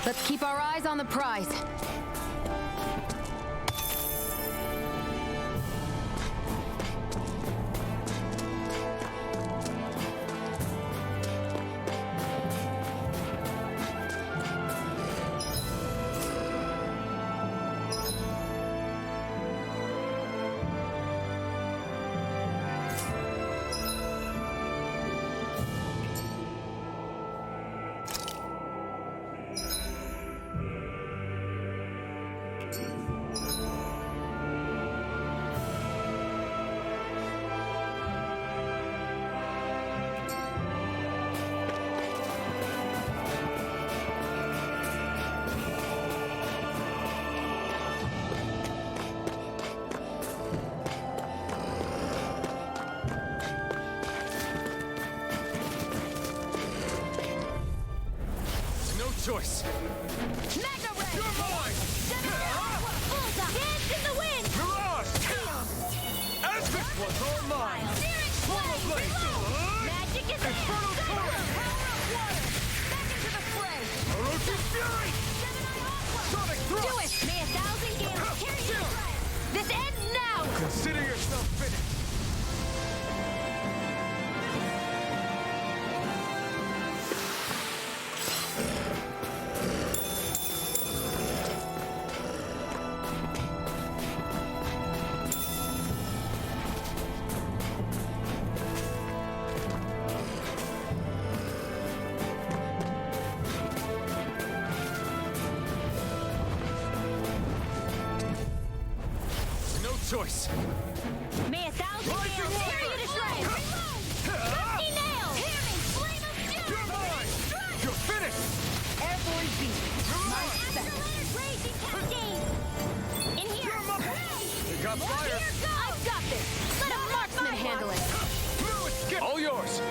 Let's keep our eyes on the prize. Choice. Mega Ray! You're mine! Bullseye! Dance in the wind! Mirage! As this one's all mine! Swallow Blade! Magic is in! Infernal Torrent! Power of water! Back into the fray! Orochi Fury! Gemini Aqua! Sonic Thrust! Do it! May 1,000 gales carry you to triumph! This ends now! Consider yourself finished! Choice. May 1,000 gales carry you to triumph! 50 nails! Hear me! Flame of fury! You're mine! You're finished! Airborne beast! My Mirage! Astral Raging Cascade! In here! You're mine! You got fire! Here goes! I've got this! Let a marksman handle it! Fluid skip! All yours!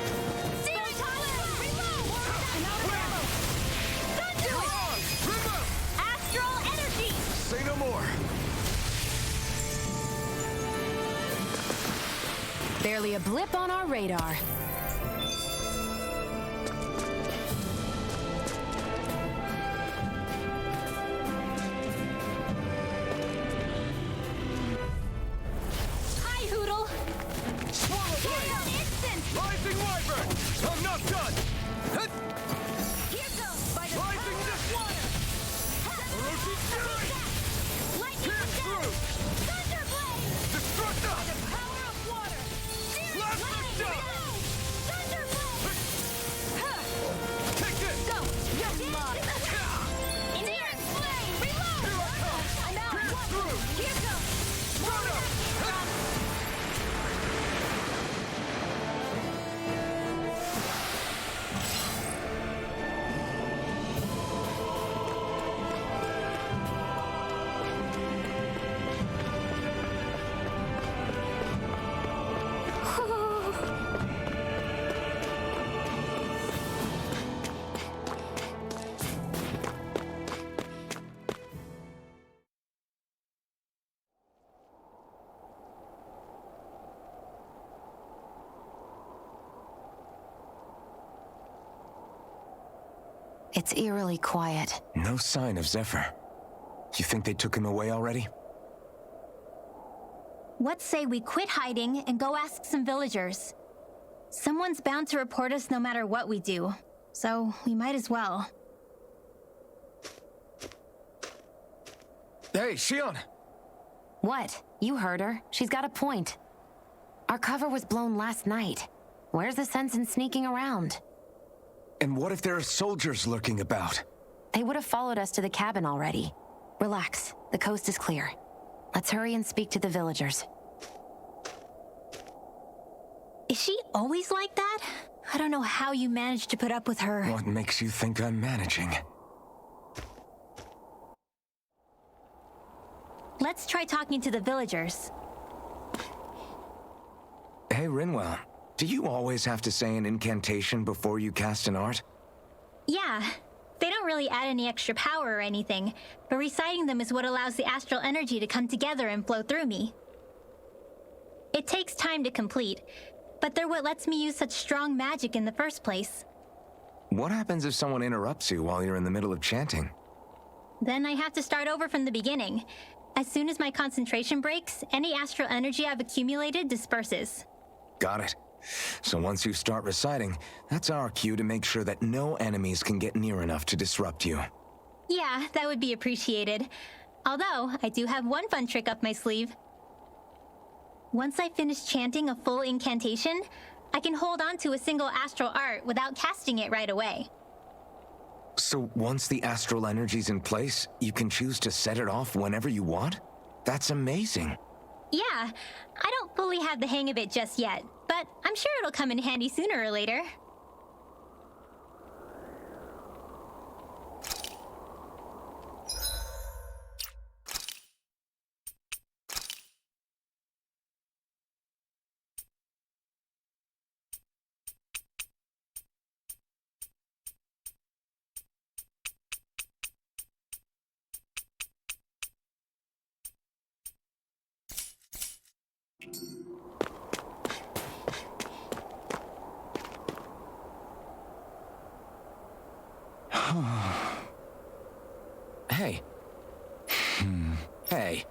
Searing Tower! Reload! Another arrow! Thunder! Remove! Astral Energy! Say no more! Barely a blip on our radar. Hi, Hoodle! Swallow Blade! Instant! Rising Wyvern! I'm not done! Hit! Here goes! By the Rising power of water! Orochi Fury! Lightning Pierce and through! Thunder Blade! Destructo! The power of water! Blast the shot! Thunder Blade! Take this! Go! You're mine! Searing Flame! Reload! Here I come! I'm out! Pierce through! Here goes! Run up! It's eerily quiet. No sign of Zephyr. You think they took him away already? What say we quit hiding and go ask some villagers? Someone's bound to report us no matter what we do, so we might as well. Hey, Shion! What? You heard her. She's got a point. Our cover was blown last night. Where's the sense in sneaking around? And what if there are soldiers lurking about? They would have followed us to the cabin already. Relax. The coast is clear. Let's hurry and speak to the villagers. Is she always like that? I don't know how you managed to put up with her. What makes you think I'm managing? Let's try talking to the villagers. Hey, Rinwell. Do you always have to say an incantation before you cast an art? Yeah, they don't really add any extra power or anything, but reciting them is what allows the astral energy to come together and flow through me. It takes time to complete, but they're what lets me use such strong magic in the first place. What happens if someone interrupts you while you're in the middle of chanting? Then I have to start over from the beginning. As soon as my concentration breaks, any astral energy I've accumulated disperses. Got it. So once you start reciting, that's our cue to make sure that no enemies can get near enough to disrupt you. Yeah, that would be appreciated. Although, I do have one fun trick up my sleeve. Once I finish chanting a full incantation, I can hold on to a single astral art without casting it right away. So once the astral energy's in place, you can choose to set it off whenever you want? That's amazing. Yeah, I don't fully have the hang of it just yet, but I'm sure it'll come in handy sooner or later. Hey. Hey.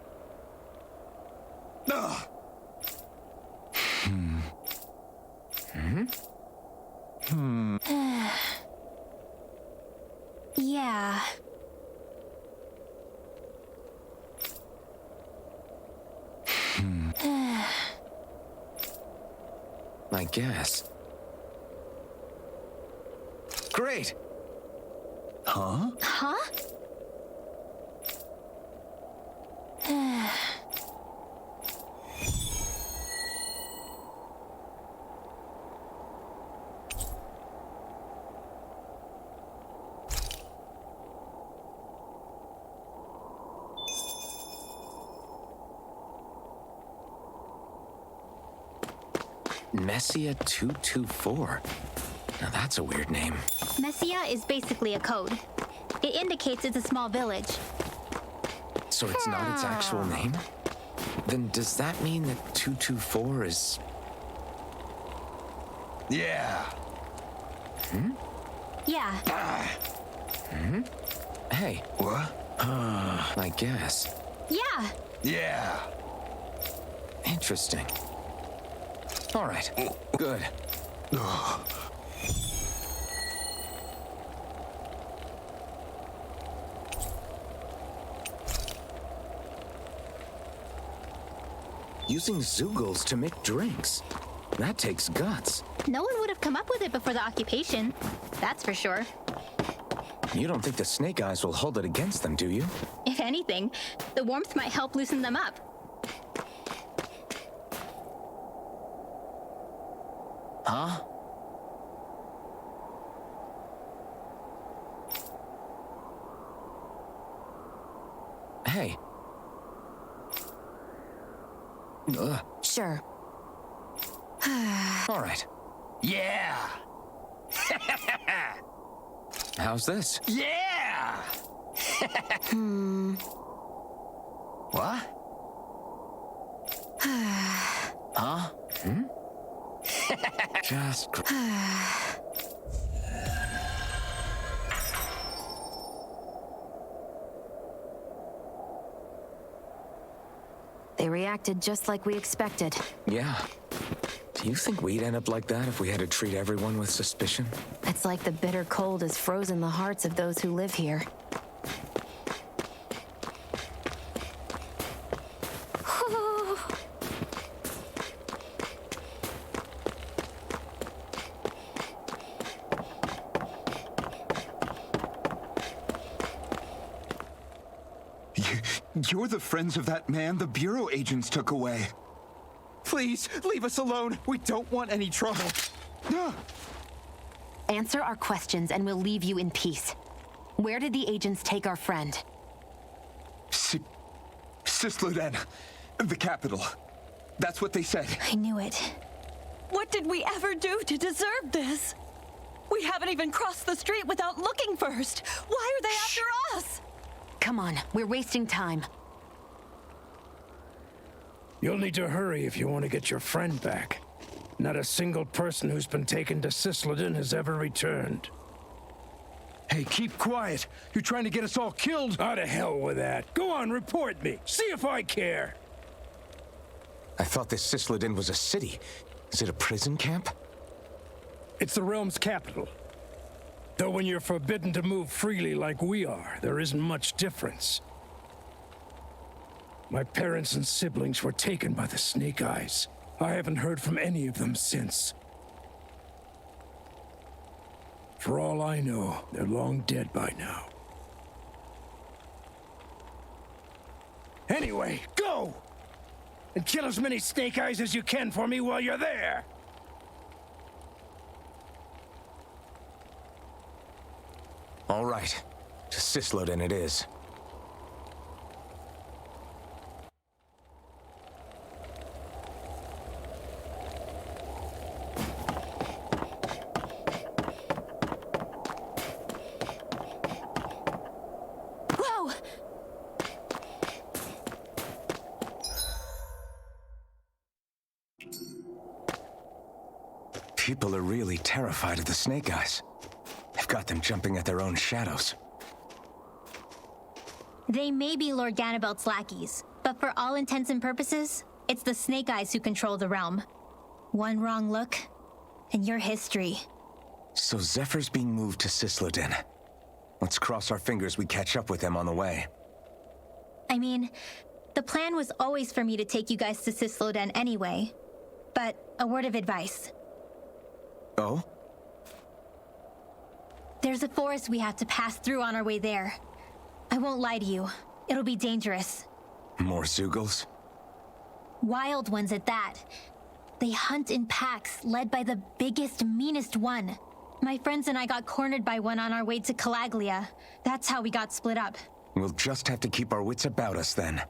Yeah. I guess. Great! Huh? Huh? Messia 224. Now that's a weird name. Messia is basically a code. It indicates it's a small village. So it's not its actual name? Then does that mean that 224 is... Yeah. Yeah. Hey. What? I guess. Yeah. Yeah. Interesting. All right. Good. Using Zoogles to make drinks. That takes guts. No one would have come up with it before the occupation. That's for sure. You don't think the Snake Eyes will hold it against them, do you? If anything, the warmth might help loosen them up. Huh? Hey. Sure. All right. Yeah. How's this? Yeah. What? Huh? Just... They reacted just like we expected. Yeah. Do you think we'd end up like that if we had to treat everyone with suspicion? It's like the bitter cold has frozen the hearts of those who live here. You're the friends of that man the Bureau agents took away. Please, leave us alone. We don't want any trouble. Answer our questions and we'll leave you in peace. Where did the agents take our friend? Sisluden, the capital. That's what they said. I knew it. What did we ever do to deserve this? We haven't even crossed the street without looking first. Why are they after us? Come on, we're wasting time. You'll need to hurry if you want to get your friend back. Not a single person who's been taken to Sisleden has ever returned. Hey, keep quiet. You're trying to get us all killed? Out of hell with that. Go on, report me. See if I care. I thought this Cisladin was a city. Is it a prison camp? It's the realm's capital. Though when you're forbidden to move freely like we are, there isn't much difference. My parents and siblings were taken by the Snake Eyes. I haven't heard from any of them since. For all I know, they're long dead by now. Anyway, go! And kill as many Snake Eyes as you can for me while you're there! All right. To Cisladin it is. Whoa! People are really terrified of the Snake Eyes. They've got them jumping at their own shadows. They may be Lord Ganabelt's lackeys, but for all intents and purposes, it's the Snake Eyes who control the realm. One wrong look, and your history. So Zephyr's being moved to Cisladin. Let's cross our fingers we catch up with him on the way. I mean, the plan was always for me to take you guys to Cisloden anyway. But a word of advice. Oh? There's a forest we have to pass through on our way there. I won't lie to you. It'll be dangerous. More Zeugles? Wild ones at that. They hunt in packs, led by the biggest, meanest one. My friends and I got cornered by one on our way to Calaglia. That's how we got split up. We'll just have to keep our wits about us then.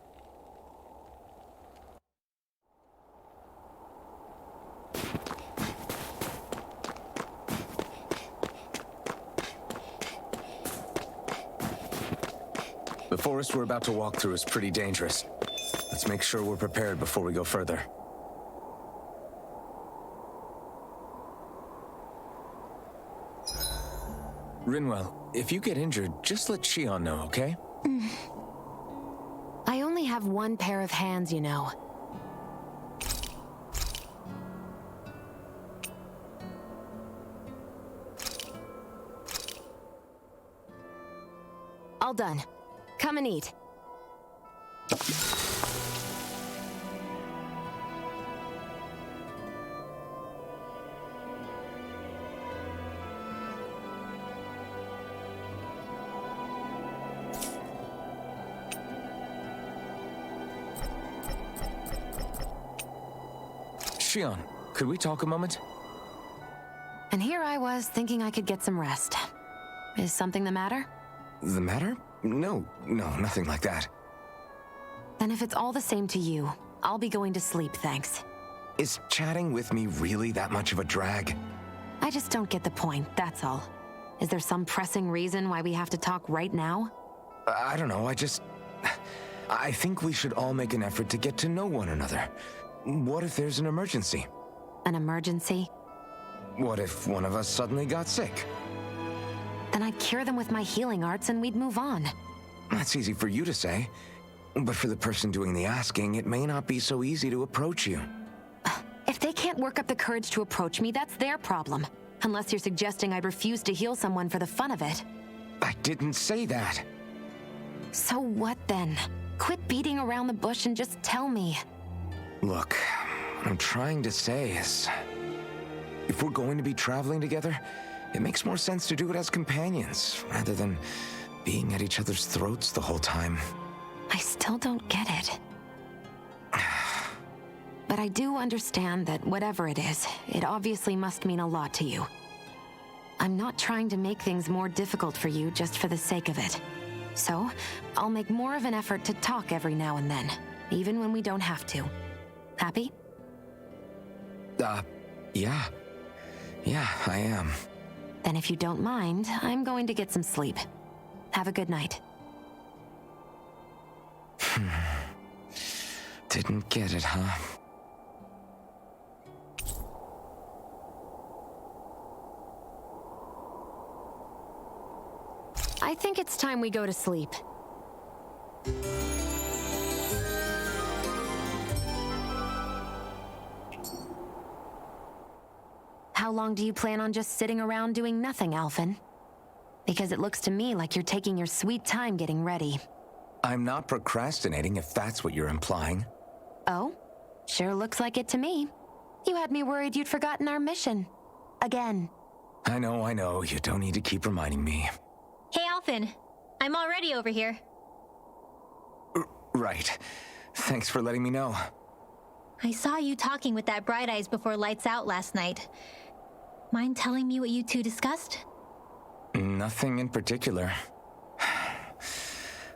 The forest we're about to walk through is pretty dangerous. Let's make sure we're prepared before we go further. Rinwell, if you get injured, just let Shion know, okay? I only have one pair of hands, you know. All done. Come and eat. Shion, could we talk a moment? And here I was thinking I could get some rest. Is something the matter? The matter? No, nothing like that. Then if it's all the same to you, I'll be going to sleep, thanks. Is chatting with me really that much of a drag? I just don't get the point, that's all. Is there some pressing reason why we have to talk right now? I don't know, I think we should all make an effort to get to know one another. What if there's an emergency? An emergency? What if one of us suddenly got sick? Then I'd cure them with my healing arts and we'd move on. That's easy for you to say. But for the person doing the asking, it may not be so easy to approach you. If they can't work up the courage to approach me, that's their problem. Unless you're suggesting I'd refuse to heal someone for the fun of it. I didn't say that. So what then? Quit beating around the bush and just tell me. Look, what I'm trying to say is, if we're going to be traveling together, it makes more sense to do it as companions, rather than being at each other's throats the whole time. I still don't get it. But I do understand that whatever it is, it obviously must mean a lot to you. I'm not trying to make things more difficult for you just for the sake of it. So, I'll make more of an effort to talk every now and then, even when we don't have to. Happy? Yeah. Yeah, I am. Then if you don't mind, I'm going to get some sleep. Have a good night. Didn't get it, huh? I think it's time we go to sleep. How long do you plan on just sitting around doing nothing, Alphen? Because it looks to me like you're taking your sweet time getting ready. I'm not procrastinating, if that's what you're implying. Oh? Sure looks like it to me. You had me worried you'd forgotten our mission. Again. I know. You don't need to keep reminding me. Hey, Alphen. I'm already over here. Right. Thanks for letting me know. I saw you talking with that Bright Eyes before lights out last night. Mind telling me what you two discussed? Nothing in particular.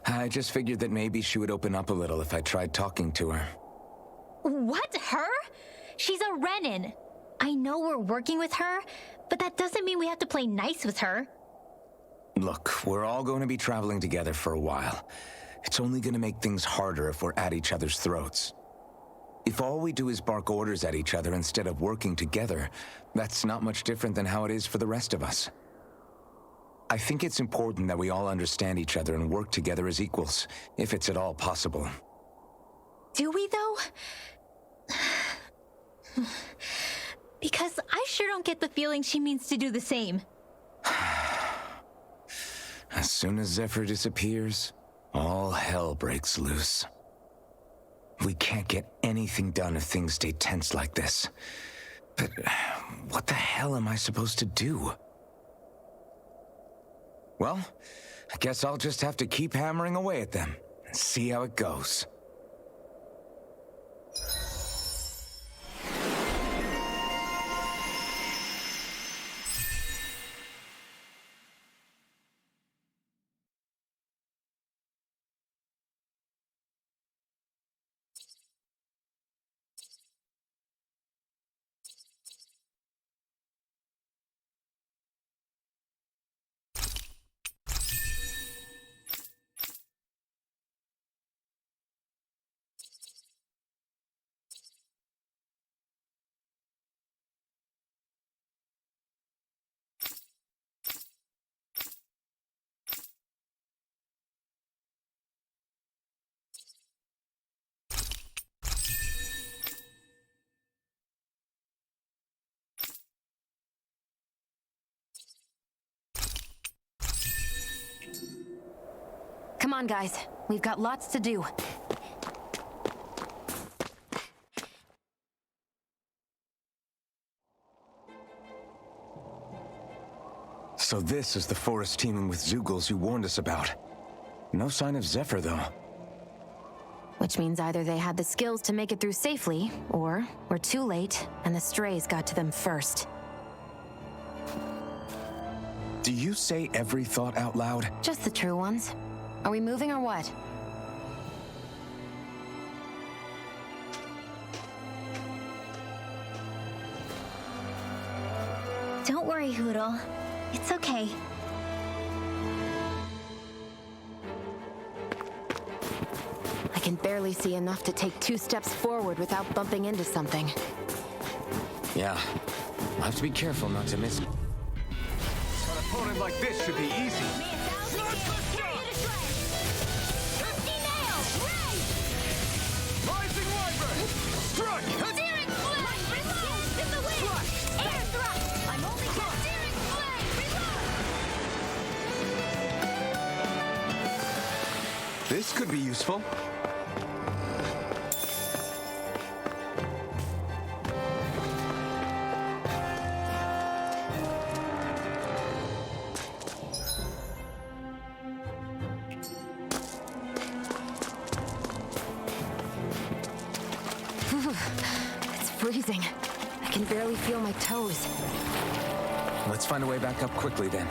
I just figured that maybe she would open up a little if I tried talking to her. What? Her? She's a Renin. I know we're working with her, but that doesn't mean we have to play nice with her. Look, we're all going to be traveling together for a while. It's only going to make things harder if we're at each other's throats. If all we do is bark orders at each other instead of working together, that's not much different than how it is for the rest of us. I think it's important that we all understand each other and work together as equals, if it's at all possible. Do we, though? Because I sure don't get the feeling she means to do the same. As soon as Zephyr disappears, all hell breaks loose. We can't get anything done if things stay tense like this. But what the hell am I supposed to do? Well, I guess I'll just have to keep hammering away at them and see how it goes. Come on, guys. We've got lots to do. So this is the forest teeming with Zeugles you warned us about. No sign of Zephyr, though. Which means either they had the skills to make it through safely, or we're too late, and the strays got to them first. Do you say every thought out loud? Just the true ones. Are we moving or what? Don't worry, Hoodle. It's okay. I can barely see enough to take 2 steps forward without bumping into something. Yeah. I'll have to be careful not to miss. An opponent like this should be easy. This could be useful. It's freezing. I can barely feel my toes. Let's find a way back up quickly then.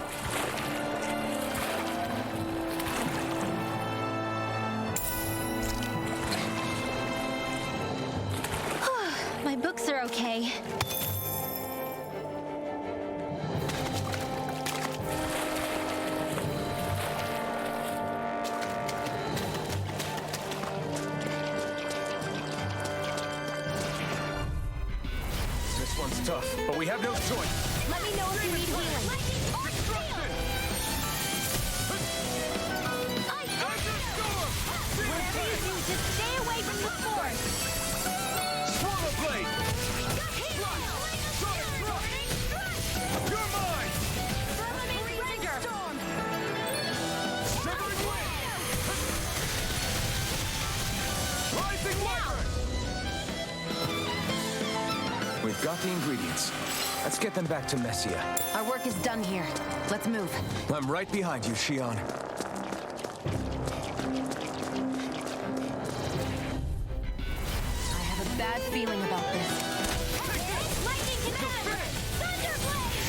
My books are okay. This one's tough, but we have no choice. Let me know if you need healing. We've got the ingredients. Let's get them back to Messia. Our work is done here. Let's move. I'm right behind you, Shion. I have a bad feeling about this. Lightning command! Thunderblade!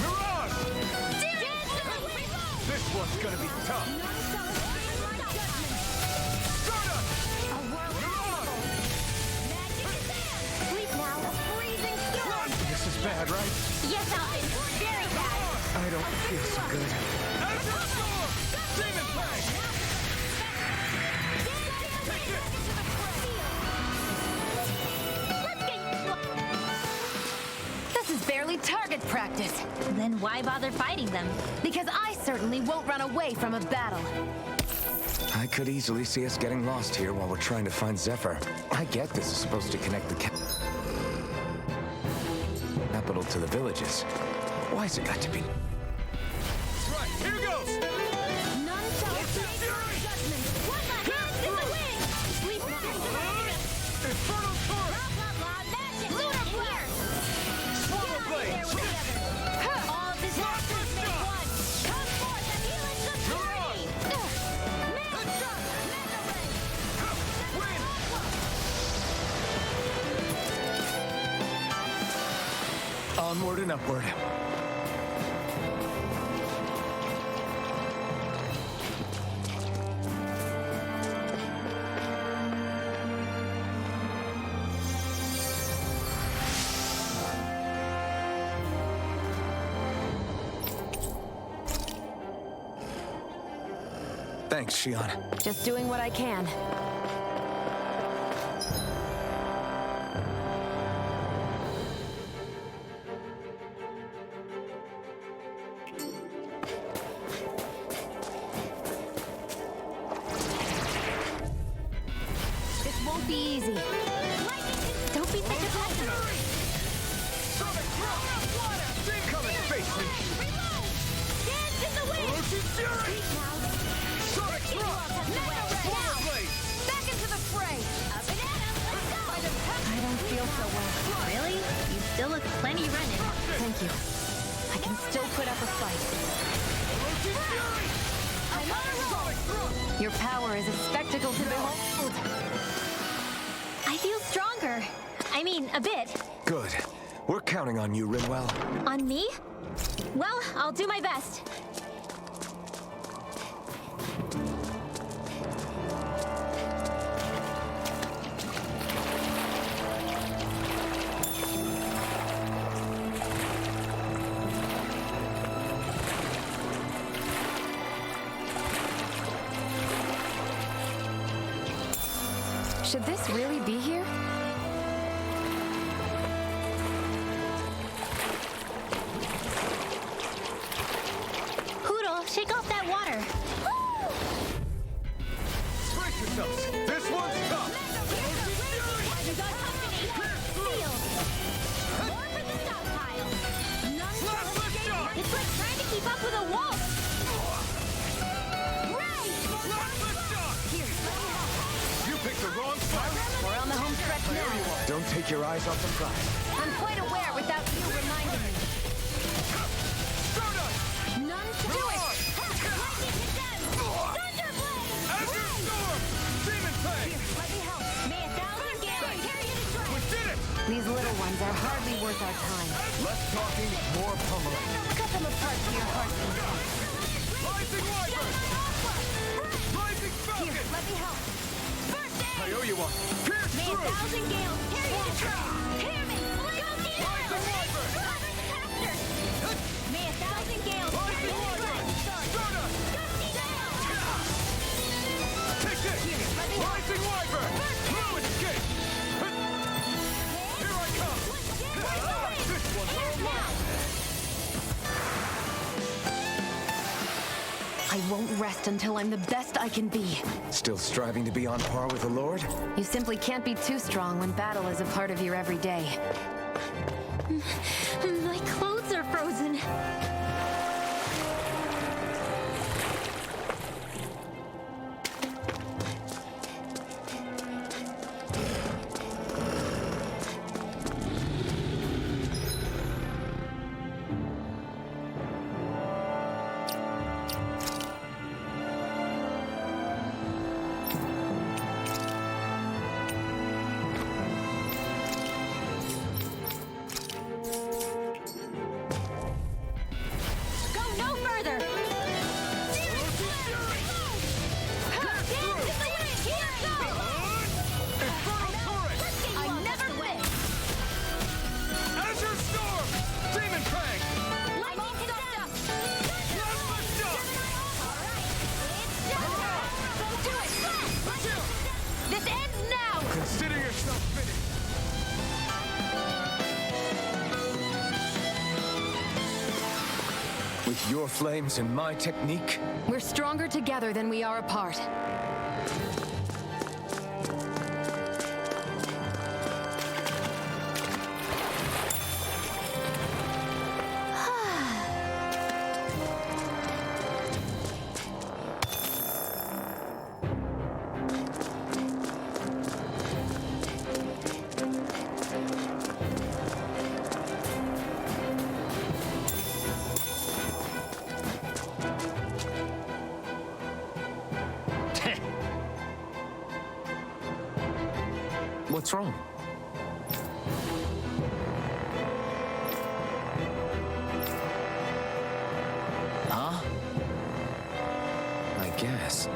Mirage! This one's gonna be tough. Sleep now. Freezing storm. This is bad, right? Yes, Alvin. Very bad. I don't feel so good. Demon Fang! This is barely target practice. Then why bother fighting them? Because I certainly won't run away from a battle. I could easily see us getting lost here while we're trying to find Zephyr. I get this is supposed to connect the capital to the villages. Why's it got to be? Right, here goes! None shall escape your judgment. What the hands in the wind? Sleep now. Infernal Torch! Blah, blah, blah. Magic. Lunar Blare. Swallow Blade! All disasters make one. Come forth and heal its obscurity. Maelstrom. Mega Ray. Win! Onward and upward. Thanks, Shion. Just doing what I can. This won't be easy. Don't be such a pessimist. Sonic Drop! Come and face me! Reload. Dance in the wind. Ocean Fury! Sonic Drop! Swallow Blade! Back into the fray! Up and at 'em. Let's go. I don't feel so well. Really? You still look plenty running. Thank you. I can still put up a fight. Ocean Fury! I'm on a roll. Sonic Drop! Your power is a spectacle to behold. I feel stronger. I mean, a bit. Good. We're counting on you, Rinwell. On me? Well, I'll do my best. Should this really be here? Poodle, shake off that water. Brace yourselves! This one's tough! You got company. Seal. More for the stockpile. None Last shall lift shot! escape. It's like trying to keep up with a wolf. Right. Last lift shot! You picked the wrong fight! We're on the home stretch now. Don't take your eyes off the prize. I'm quite aware without you reminding me. Stardust! None shall do it! Lightning condemned. Thunderblade. Azure Storm! Demon Fang! Let me help. May 1,000 gales carry you to We strength. did it! These little ones are hardly worth our time. Less talking, more pummeling. Cut them apart to your heart's content. Rising Wyvern! Rising Here, Falcon! let me help. First aid. I owe you one. Pierce May through! 1,000 gales carry you to strength. Hear me. Rising Rising Wyvern! May 1,000 gales carry Rising you to Wyvern! strength. Stardust! Gusty gale. Take this! Rising Wyvern! Blue escape! Here I come! This one's all mine! I won't rest until I'm the best I can be. Still striving to be on par with the Lord? You simply can't be too strong when battle is a part of your everyday. My clothes are frozen. flames and my technique. We're stronger together than we are apart. What's wrong? Huh? I guess.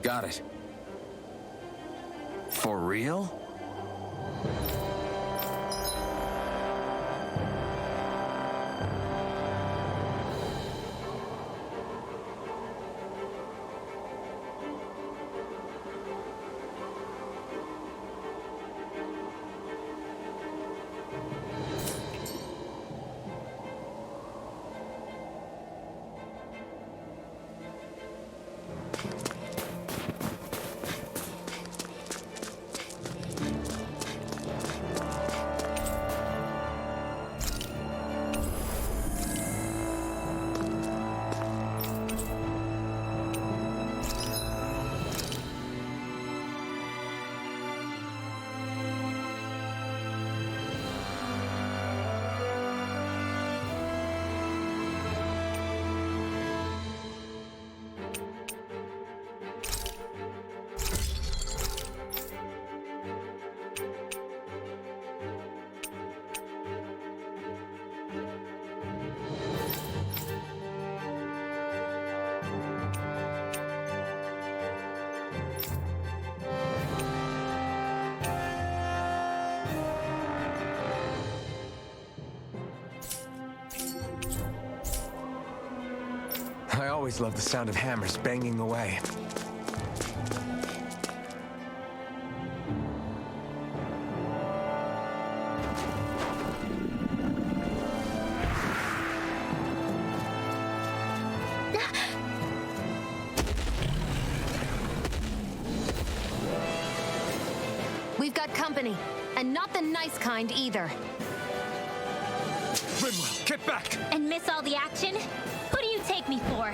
Got it. For real? I always loved the sound of hammers banging away. We've got company, and not the nice kind either. Rimwell, get back! And miss all the action? Who do you take me for?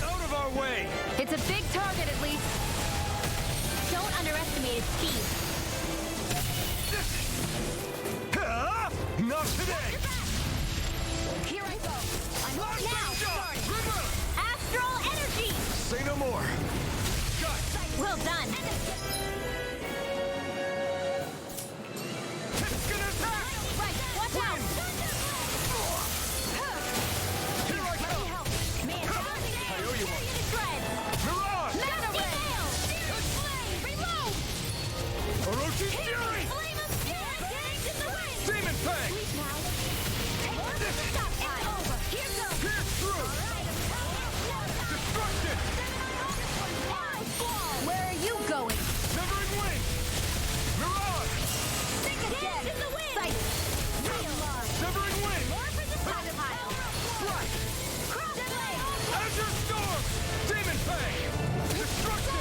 Out of our way! It's a big target, at least. Don't underestimate its speed. Not today! Here I go. I'm Now! Astral energy! Say no more. Well done. It's gonna attack! Right, watch out! Here I come! I owe you one. Mirage! Mana ray! Reload! Orochi's Fury! Flame of fury! Demon Fang! It's over. Here goes. Pierce through! Destruction! Where are you going? Severing Wing! Mirage! Think again. In the wind. Sight. Severing Wing! Strike! Azure Storm! Demon Fang! Destruction!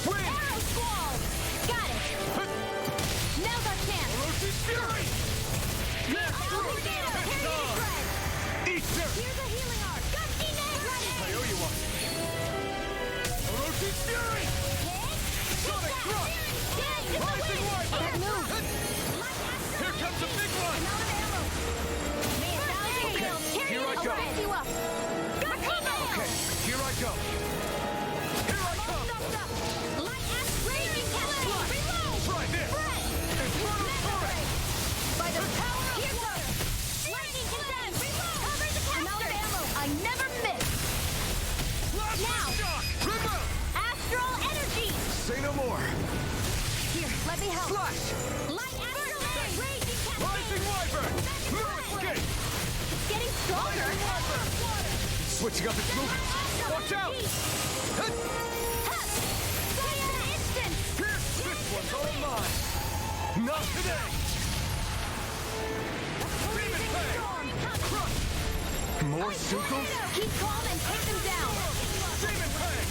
Wind! Arrow Squall. Got it. Now's our chance. Orochi's Fury! Yes! It's on! Ether! Here's a healing arc. Gusty Name. I owe you one. Orochi's Fury! Sonic Thrust! Rising Light! Can't move. Here comes the big one! Okay, here I go. You up. Okay, here I go. Here I come! Right there! Inferno Torrent! By the power of Here water. Lightning condemn! Cover the I'm out of caster! ammo. I never miss. Plasma Now. Shock! Remove! Astral energy! Say no more. Let me help. Flash! Light astral air! Raging Rising cascade! Wyvern! No escape! It's getting stronger! Switching up its movement. Watch out! This one's all mine! Not today! Demon Fang! Crush! More Sukos? Keep calm and take them down. Demon Fang!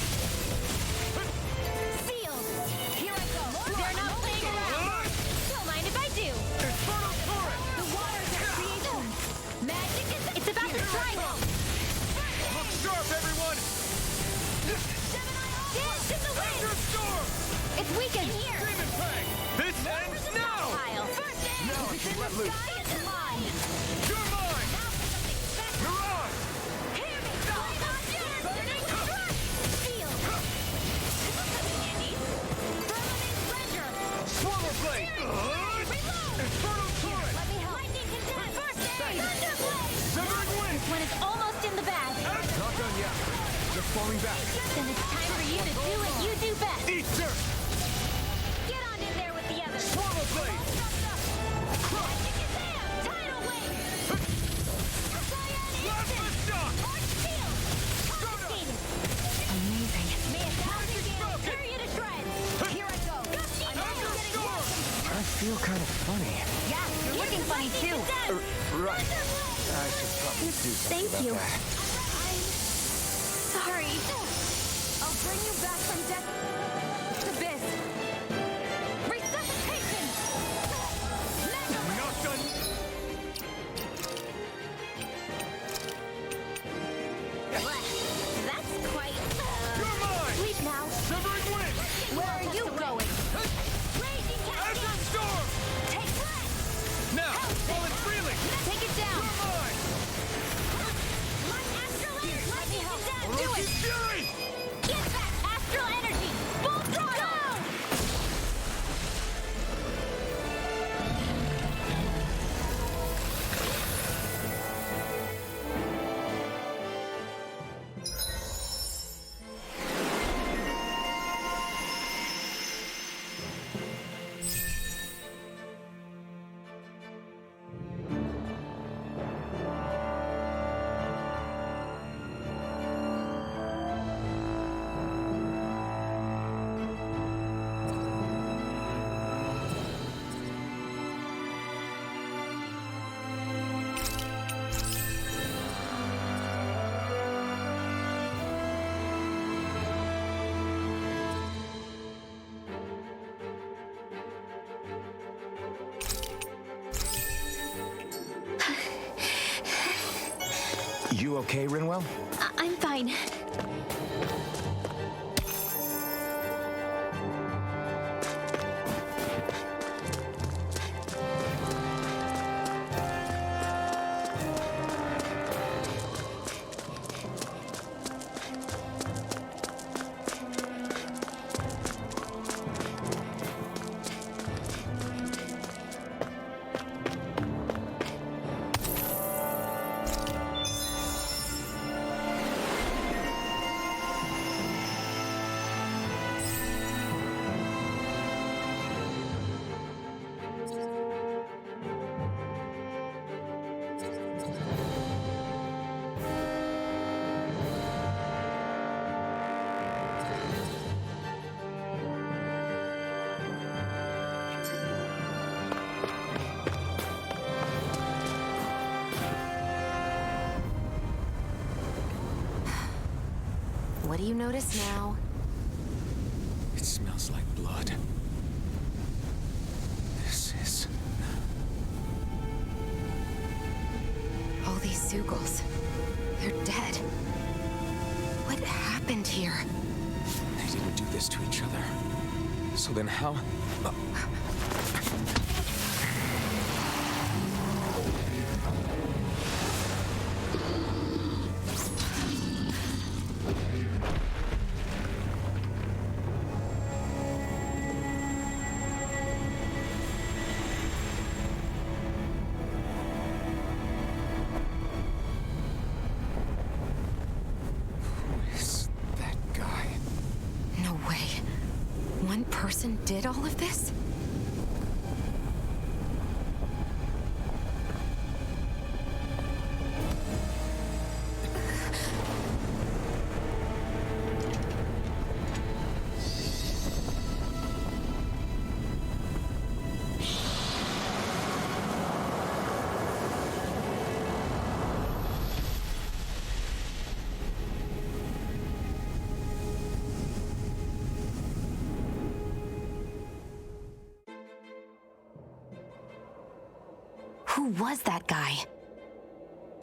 Sealed. Here I go. You're not playing around! Don't mind if I do! Inferno Torrent! The waters are creation. Magic is It's about to strike! Look sharp, everyone! Dance in the wind! Storm! It's weakened. Here! Demon Fang! This ends now! Pile. Now I can let loose. Sky is mine. You're mine! Mirage! Hear me! Burning crush! Seal! This will come in handy. Firmament render. Swallow Blade! Inferno Torrent! Let me help. Lightning condemn! First aid! Thunderblade! Severing Wind! This one is almost in the bag. Not done yet. Just falling back. Then it's time for you to do what you do best. Eat dirt! Get on in there with the others. Swallow Blade! Magic is there! Tidal wave! Plasma Shock! Arch shield! Confiscated! Amazing. May a thousand gales tear you to shreds! Here I go. Gusty Thunderstorm! I feel kind of funny. Yeah, you're looking funny too. Right. I should probably do something Thank about you. that. Sorry. I'll bring you back from death. Abyss. Resuscitation. Mega Not done. That's quite... You're mine! Sleep now. Severing Wind! Where are you going? Raging Azure cascade! Storm! Take flight! Now, falling freely! Take it down. You're mine! Light astral energy! Let me help. Do Orochi it! Fury! Get back! Astral energy! Full throttle! You okay, Rinwell? I'm fine. What do you notice now? It smells like blood. This is... All these Sugals. They're dead. What happened here? They didn't do this to each other. So then how... Who is that guy? No way. One person did all of this? Who was that guy?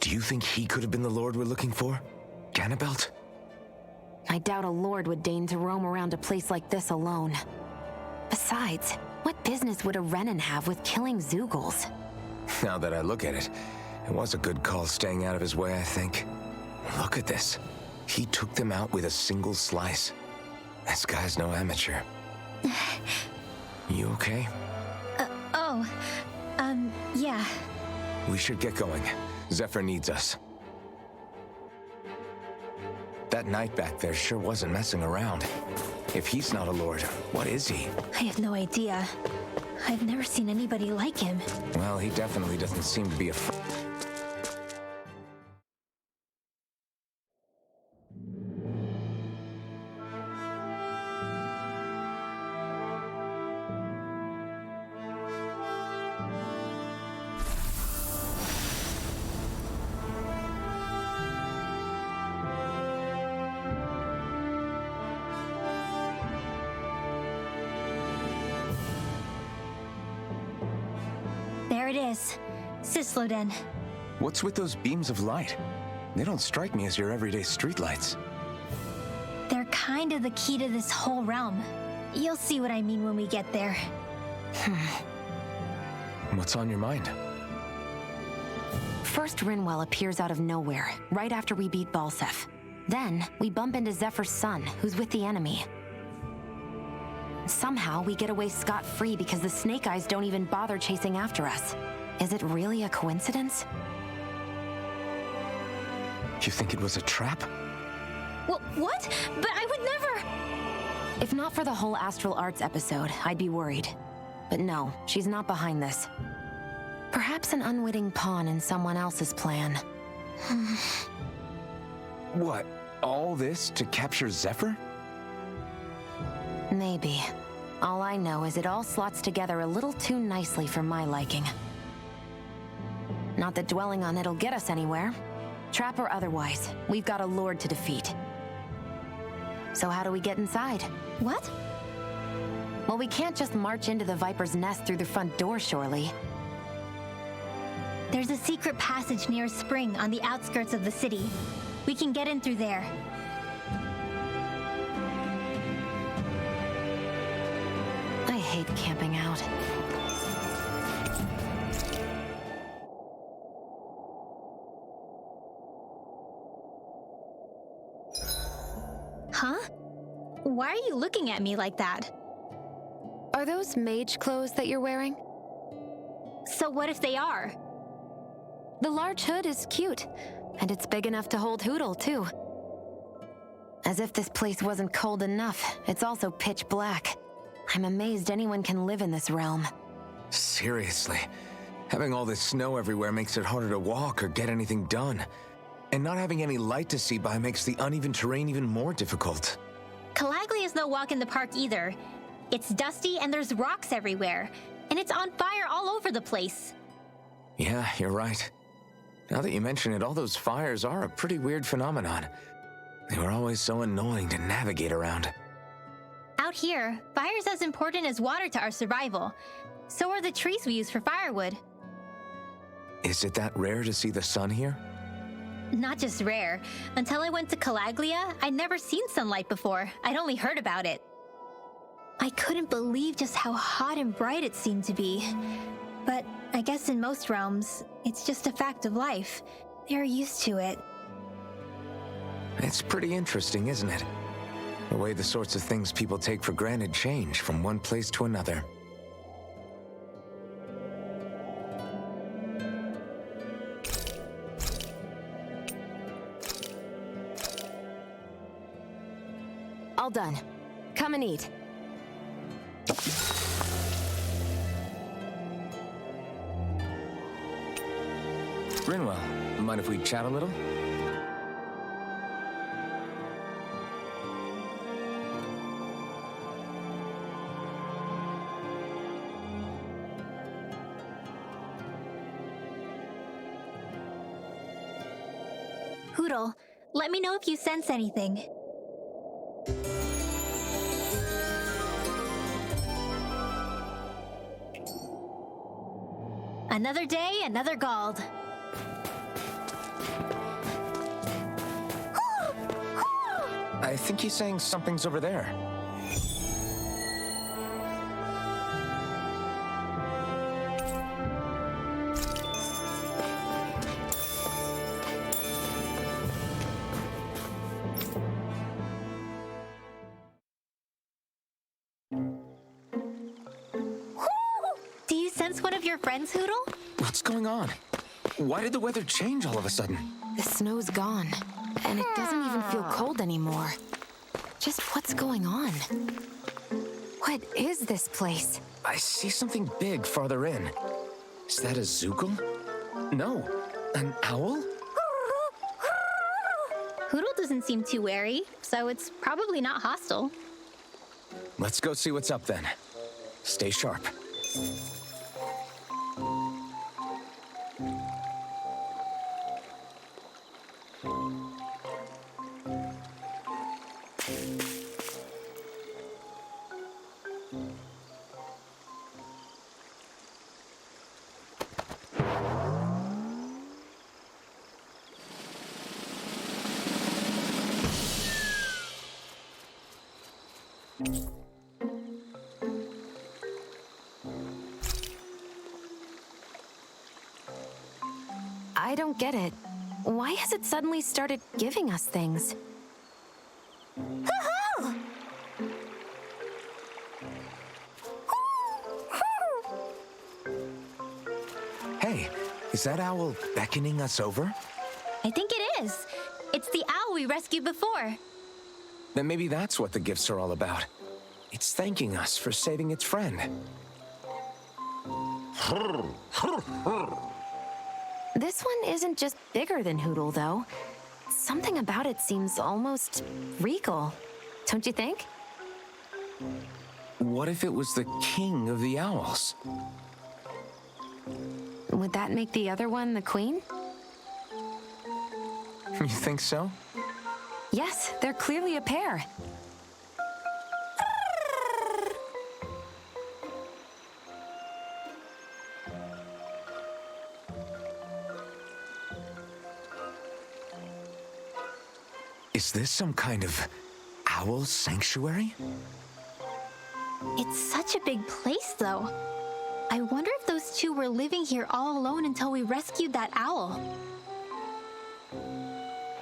Do you think he could have been the Lord we're looking for? Ganabelt? I doubt a lord would deign to roam around a place like this alone. Besides, what business would a Renan have with killing Zeugles? Now that I look at it, it was a good call staying out of his way, I think. Look at this. He took them out with a single slice. This guy's no amateur. You okay? Yeah. We should get going. Zephyr needs us. That knight back there sure wasn't messing around. If he's not a lord, what is he? I have no idea. I've never seen anybody like him. Well, he definitely doesn't seem to be a There it is. Sisloden. What's with those beams of light? They don't strike me as your everyday streetlights. They're kind of the key to this whole realm. You'll see what I mean when we get there. What's on your mind? First, Rinwell appears out of nowhere, right after we beat Balsef. Then, we bump into Zephyr's son, who's with the enemy. Somehow, we get away scot-free because the Snake Eyes don't even bother chasing after us. Is it really a coincidence? You think it was a trap? What? But I would never... If not for the whole Astral Arts episode, I'd be worried. But no, she's not behind this. Perhaps an unwitting pawn in someone else's plan. What? All this to capture Zephyr? Maybe. All I know is it all slots together a little too nicely for my liking. Not that dwelling on it'll get us anywhere. Trap or otherwise, we've got a lord to defeat. So how do we get inside? What? Well, we can't just march into the Viper's nest through the front door, surely. There's a secret passage near a spring on the outskirts of the city. We can get in through there. I hate camping out. Huh? Why are you looking at me like that? Are those mage clothes that you're wearing? So what if they are? The large hood is cute, and it's big enough to hold Hootle, too. As if this place wasn't cold enough, it's also pitch black. I'm amazed anyone can live in this realm. Seriously. Having all this snow everywhere makes it harder to walk or get anything done. And not having any light to see by makes the uneven terrain even more difficult. Calaglia is no walk in the park either. It's dusty and there's rocks everywhere. And it's on fire all over the place. Yeah, you're right. Now that you mention it, all those fires are a pretty weird phenomenon. They were always so annoying to navigate around. Out here, fire's as important as water to our survival. So are the trees we use for firewood. Is it that rare to see the sun here? Not just rare. Until I went to Calaglia, I'd never seen sunlight before. I'd only heard about it. I couldn't believe just how hot and bright it seemed to be. But I guess in most realms, it's just a fact of life. They're used to it. It's pretty interesting, isn't it? The way the sorts of things people take for granted change from one place to another. All done. Come and eat. Rinwell, mind if we chat a little? Hootle, let me know if you sense anything. Another day, another Gald. I think he's saying something's over there. Do you sense one of your friends, Hoodle? What's going on? Why did the weather change all of a sudden? The snow's gone, and it doesn't even feel cold anymore. Just what's going on? What is this place? I see something big farther in. Is that a Zoogle? No, an owl? Hoodle doesn't seem too wary, so it's probably not hostile. Let's go see what's up then. Stay sharp. I don't get it. Why has it suddenly started giving us things? Hey, is that owl beckoning us over? I think it is. It's the owl we rescued before. Then maybe that's what the gifts are all about. It's thanking us for saving its friend. This one isn't just bigger than Hoodle, though. Something about it seems almost regal. Don't you think? What if it was the king of the owls? Would that make the other one the queen? You think so? Yes, they're clearly a pair. Is this some kind of owl sanctuary? It's such a big place, though. I wonder if those two were living here all alone until we rescued that owl.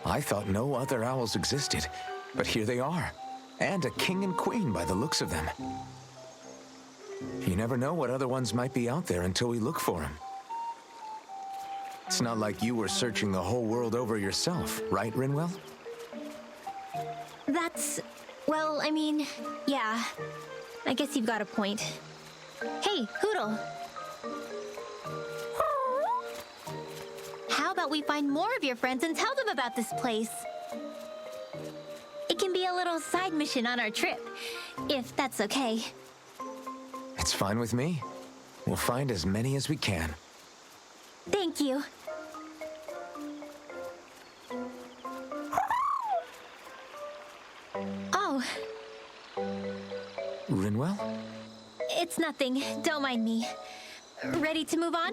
I thought no other owls existed, but here they are. And a king and queen by the looks of them. You never know what other ones might be out there until we look for them. It's not like you were searching the whole world over yourself, right, Rinwell? Well, I mean, yeah. I guess you've got a point. Hey, Hoodle. How about we find more of your friends and tell them about this place? It can be a little side mission on our trip, if that's okay. It's fine with me. We'll find as many as we can. Thank you. Oh, Rinwell? it's nothing. Don't mind me. Ready to move on?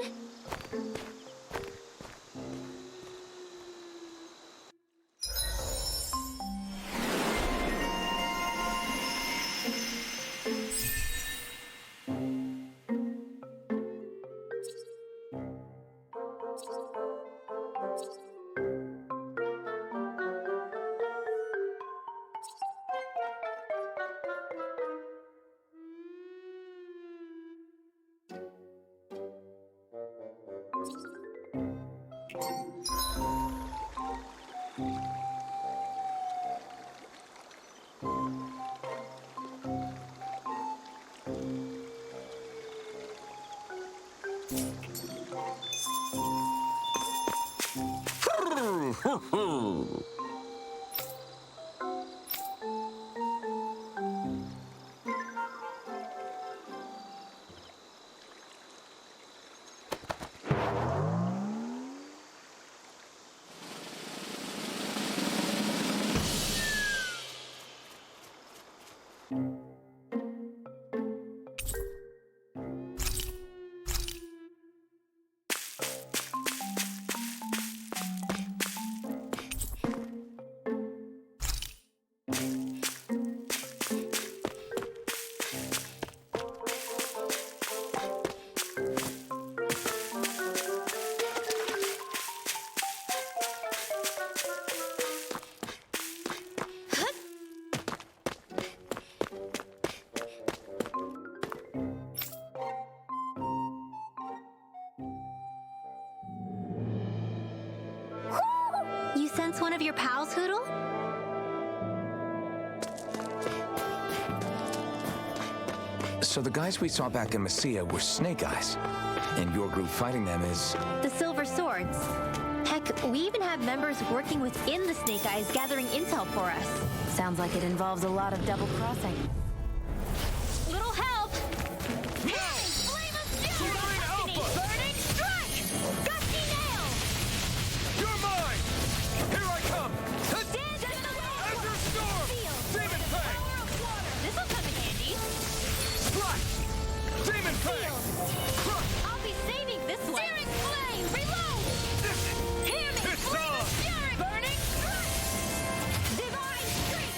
sense one of your pals, Hoodle? So the guys we saw back in Messia were Snake Eyes, and your group fighting them is... The Silver Swords. Heck, we even have members working within the Snake Eyes gathering intel for us. Sounds like it involves a lot of double crossing. Little help! Hey! Flame of Fury! Burning Strike! Gusty Nail! You're mine! Here I come! Dance in the wind! Ender Storm! Demon Fang! Power of water! This'll come in handy. Slash! Demon Fang! Crush! I'll be saving this one. Searing Flame! Reload! Hear me! It's Flame on! of Fury! Burning Strike! Divine Streak!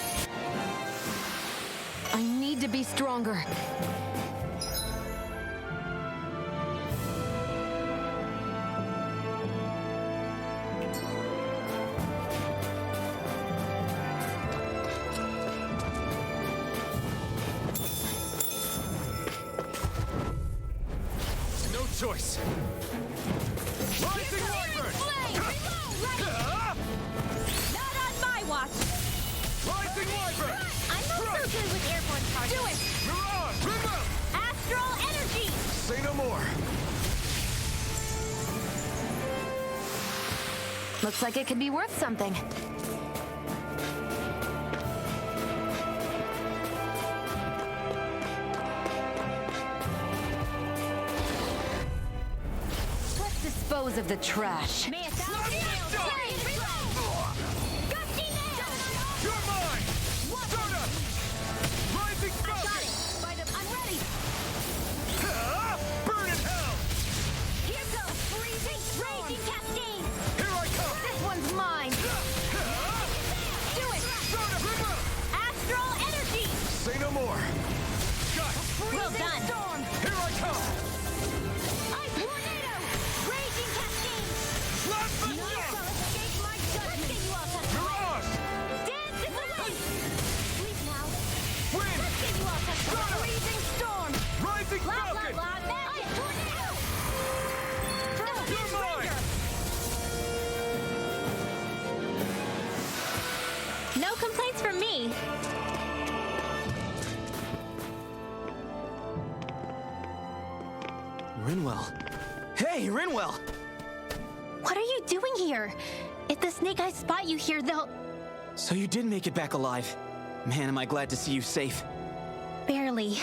I need to be stronger. No choice! Rising Wyvern! Flame! Reload! Not on my watch! Rising Wyvern! I'm not so good with airborne targets. Do it! Mirage! Remove! Astral Energy! Say no more! Looks like it could be worth something. Let's dispose of the trash. May a thousand nails flame! Reload! Gusty Nail! You're mine! Stardust! Rising Got Falcon! it! I'm ready! Burn in hell! Here goes! Freezing Raging Cascade! Here I come! This one's mine. Do it! Stardust! Remove! Astral Energy! Say no more! Got it! Well done! Storm! Here I come! Ice Tornado! Raging Cascade! Blast the None shot! shall escape my judgment! Let's get you all touched. Mirage! Dance in the wind! Sleep now. Wind! Let's get you all touched. Stardust! Freezing Storm! Rising Blah, blah, Falcon! blah, magic! Ice Tornado! You're mine! No complaints from me. Rinwell. Hey, Rinwell! What are you doing here? If the Snake Eyes spot you here, they'll... So you did make it back alive. Man, am I glad to see you safe. Barely.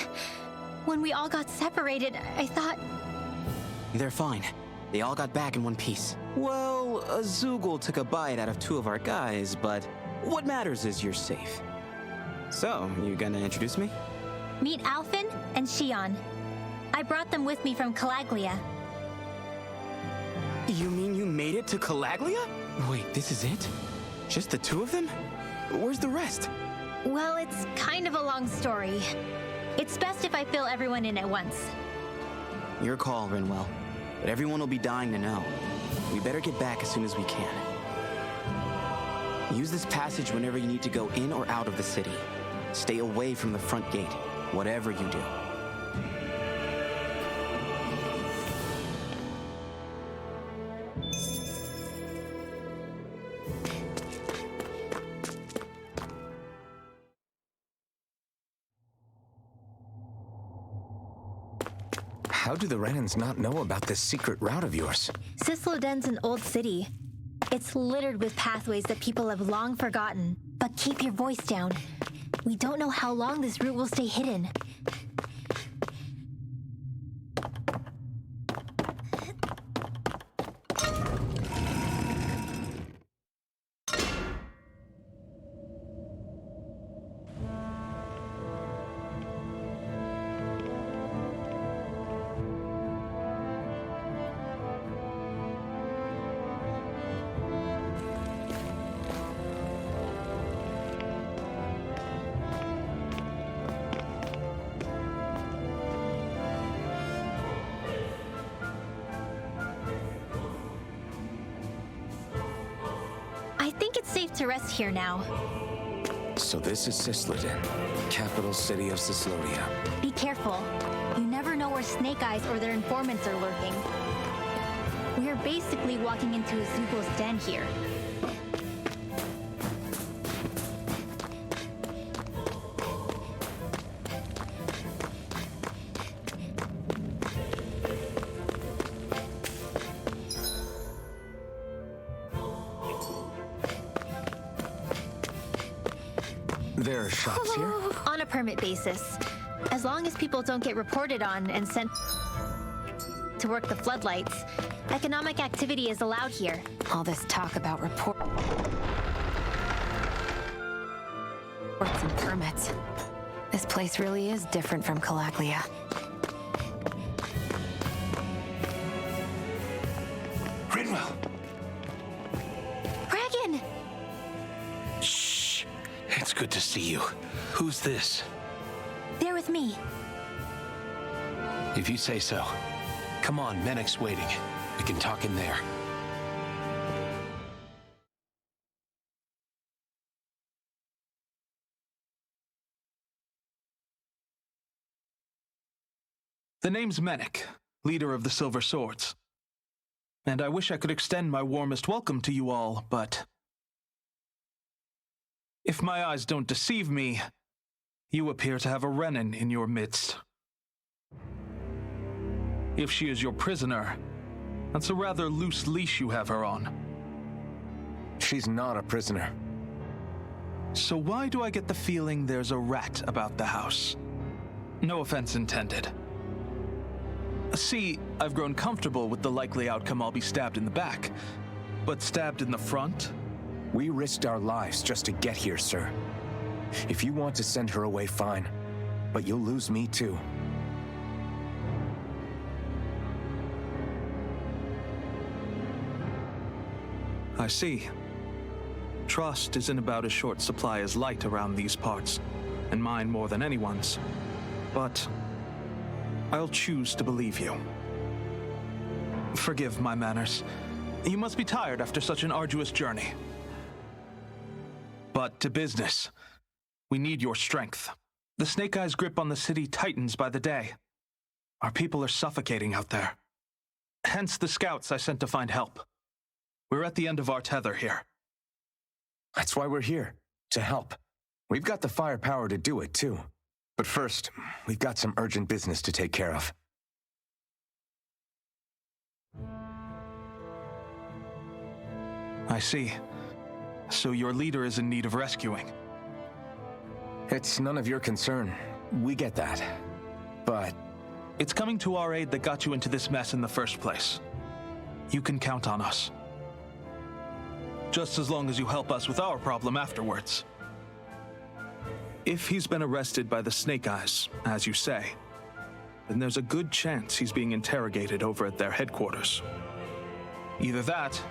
When we all got separated, I thought... They're fine. They all got back in one piece. Well, a Zoogle took a bite out of two of our guys, but what matters is you're safe. So, you gonna introduce me? Meet Alphen and Shion. I brought them with me from Calaglia. You mean you made it to Calaglia? Wait, this is it? Just the two of them? Where's the rest? Well, it's kind of a long story. It's best if I fill everyone in at once. Your call, Rinwell. But everyone will be dying to know. We better get back as soon as we can. Use this passage whenever you need to go in or out of the city. Stay away from the front gate, whatever you do. How do the Renans not know about this secret route of yours? Cisloden's an old city. It's littered with pathways that people have long forgotten. But keep your voice down. We don't know how long this route will stay hidden. I think it's safe to rest here now. So this is Cisloden, capital city of Cislodia. Be careful. You never know where Snake Eyes or their informants are lurking. We're basically walking into a Zoogle's den here. There are shops here? On a permit basis. As long as people don't get reported on and sent to work the floodlights, economic activity is allowed here. All this talk about reports and permits. This place really is different from Calaglia. Rinwell! Dragon! Shh. It's good to see you. Who's this? They're with me. If you say so. Come on, Menek's waiting. We can talk in there. The name's Menek, leader of the Silver Swords. And I wish I could extend my warmest welcome to you all, but if my eyes don't deceive me, you appear to have a Renin in your midst. If she is your prisoner, that's a rather loose leash you have her on. She's not a prisoner. So why do I get the feeling there's a rat about the house? No offense intended. See, I've grown comfortable with the likely outcome I'll be stabbed in the back, but stabbed in the front? We risked our lives just to get here, sir. If you want to send her away, fine. But you'll lose me too. I see. Trust isn't about as short supply as light around these parts, and mine more than anyone's. But I'll choose to believe you. Forgive my manners. You must be tired after such an arduous journey. But to business. We need your strength. The Snake Eyes' grip on the city tightens by the day. Our people are suffocating out there. Hence the scouts I sent to find help. We're at the end of our tether here. That's why we're here, to help. We've got the firepower to do it, too. But first, we've got some urgent business to take care of. I see. So your leader is in need of rescuing. It's none of your concern. We get that. But it's coming to our aid that got you into this mess in the first place. You can count on us. Just as long as you help us with our problem afterwards. If he's been arrested by the Snake Eyes, as you say, then there's a good chance he's being interrogated over at their headquarters. Either that,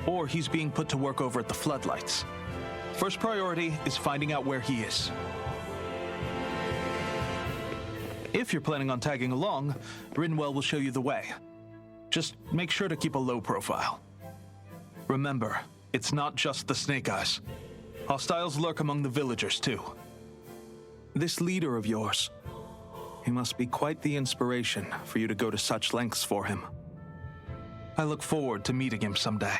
or he's being put to work over at the Floodlights. First priority is finding out where he is. If you're planning on tagging along, Rinwell will show you the way. Just make sure to keep a low profile. Remember, it's not just the Snake Eyes. Hostiles lurk among the villagers, too. This leader of yours, he must be quite the inspiration for you to go to such lengths for him. I look forward to meeting him someday.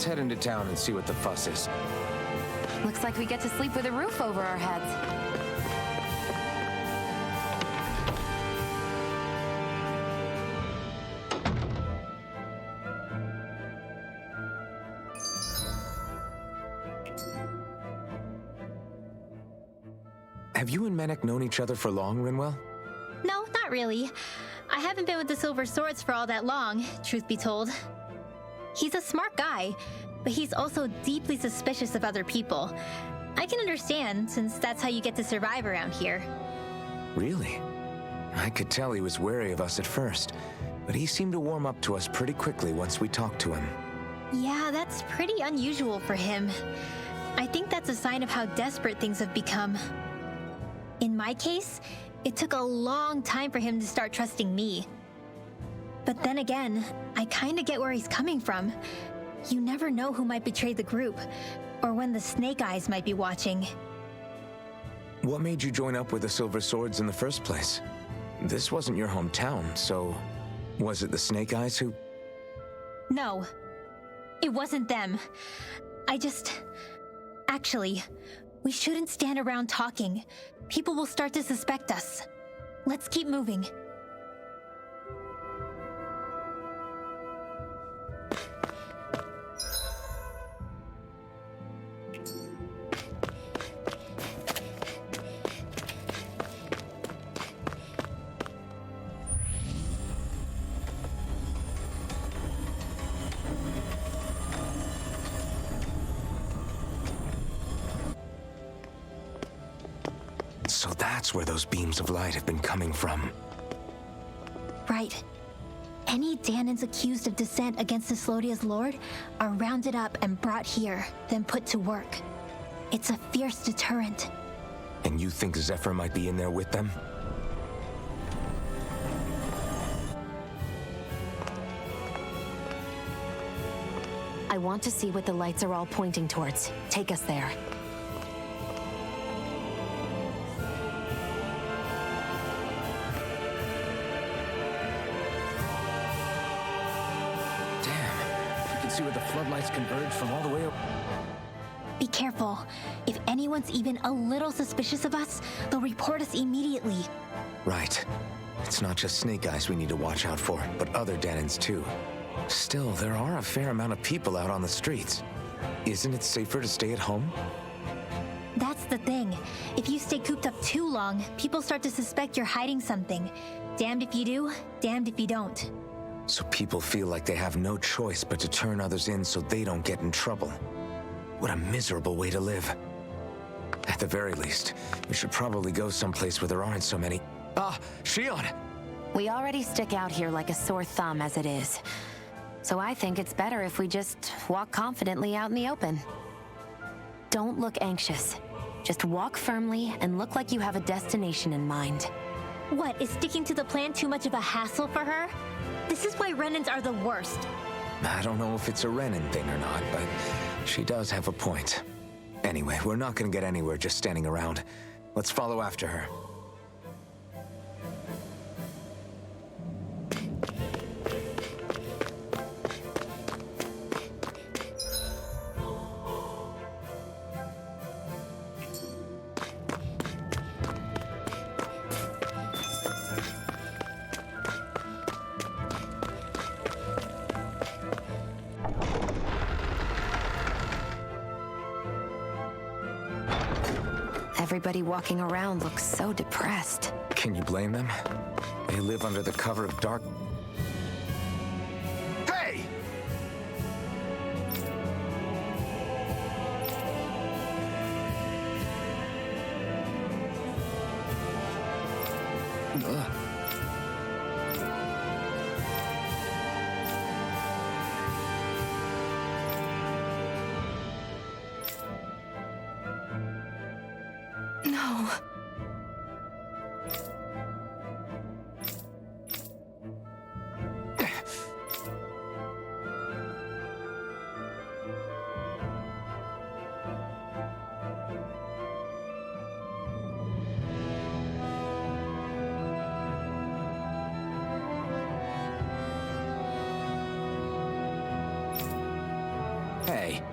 let's head into town and see what the fuss is. Looks like we get to sleep with a roof over our heads. Have you and Menek known each other for long, Rinwell? No, not really. I haven't been with the Silver Swords for all that long, truth be told. He's a smart guy, but he's also deeply suspicious of other people. I can understand, since that's how you get to survive around here. Really? I could tell he was wary of us at first, but he seemed to warm up to us pretty quickly once we talked to him. Yeah, that's pretty unusual for him. I think that's a sign of how desperate things have become. In my case, it took a long time for him to start trusting me. But then again, I kinda get where he's coming from. You never know who might betray the group, or when the Snake Eyes might be watching. What made you join up with the Silver Swords in the first place? this wasn't your hometown, so was it the Snake Eyes who... No, it wasn't them. Actually, we shouldn't stand around talking. People will start to suspect us. Let's keep moving. So that's where those beams of light have been coming from. Right. Any Danans accused of dissent against Cyslodia's lord are rounded up and brought here, then put to work. It's a fierce deterrent. And you think Zephyr might be in there with them? I want to see what the lights are all pointing towards. Take us there. See where the floodlights converge from all the way up. Be careful. If anyone's even a little suspicious of us, they'll report us immediately. Right. It's not just Snake Eyes we need to watch out for, but other Danans too. Still, there are a fair amount of people out on the streets. Isn't it safer to stay at home? That's the thing. If you stay cooped up too long, people start to suspect you're hiding something. Damned if you do, damned if you don't. So people feel like they have no choice but to turn others in so they don't get in trouble. What a miserable way to live. At the very least, we should probably go someplace where there aren't so many... Ah, Shion! We already stick out here like a sore thumb as it is. So I think it's better if we just walk confidently out in the open. Don't look anxious. Just walk firmly and look like you have a destination in mind. What, is sticking to the plan too much of a hassle for her? This is why Renans are the worst. I don't know if it's a Renan thing or not, but she does have a point. Anyway, we're not gonna get anywhere just standing around. Let's follow after her. Everybody walking around looks so depressed. Can you blame them? They live under the cover of dark... Hey! Ugh. No. Hey.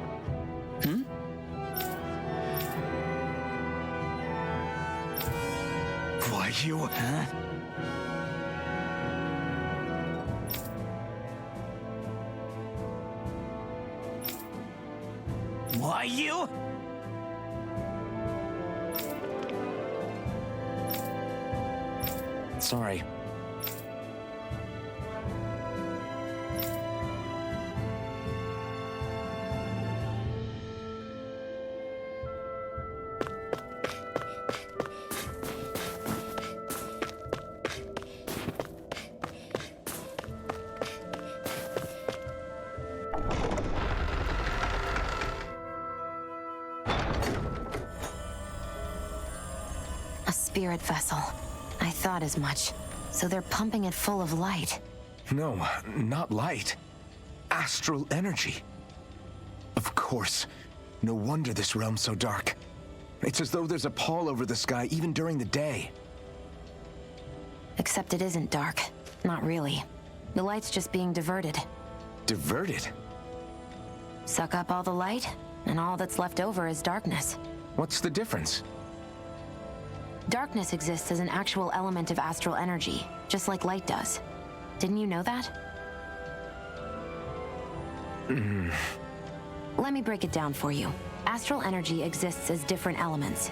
Why you... Huh? Why you... Sorry. A spirit vessel. I thought as much. So they're pumping it full of light. No, not light. Astral energy. Of course. No wonder this realm's so dark. It's as though there's a pall over the sky even during the day. Except it isn't dark. Not really. The light's just being diverted. Diverted? Suck up all the light, and all that's left over is darkness. What's the difference? Darkness exists as an actual element of astral energy, just like light does. Didn't you know that? Let me break it down for you. Astral energy exists as different elements.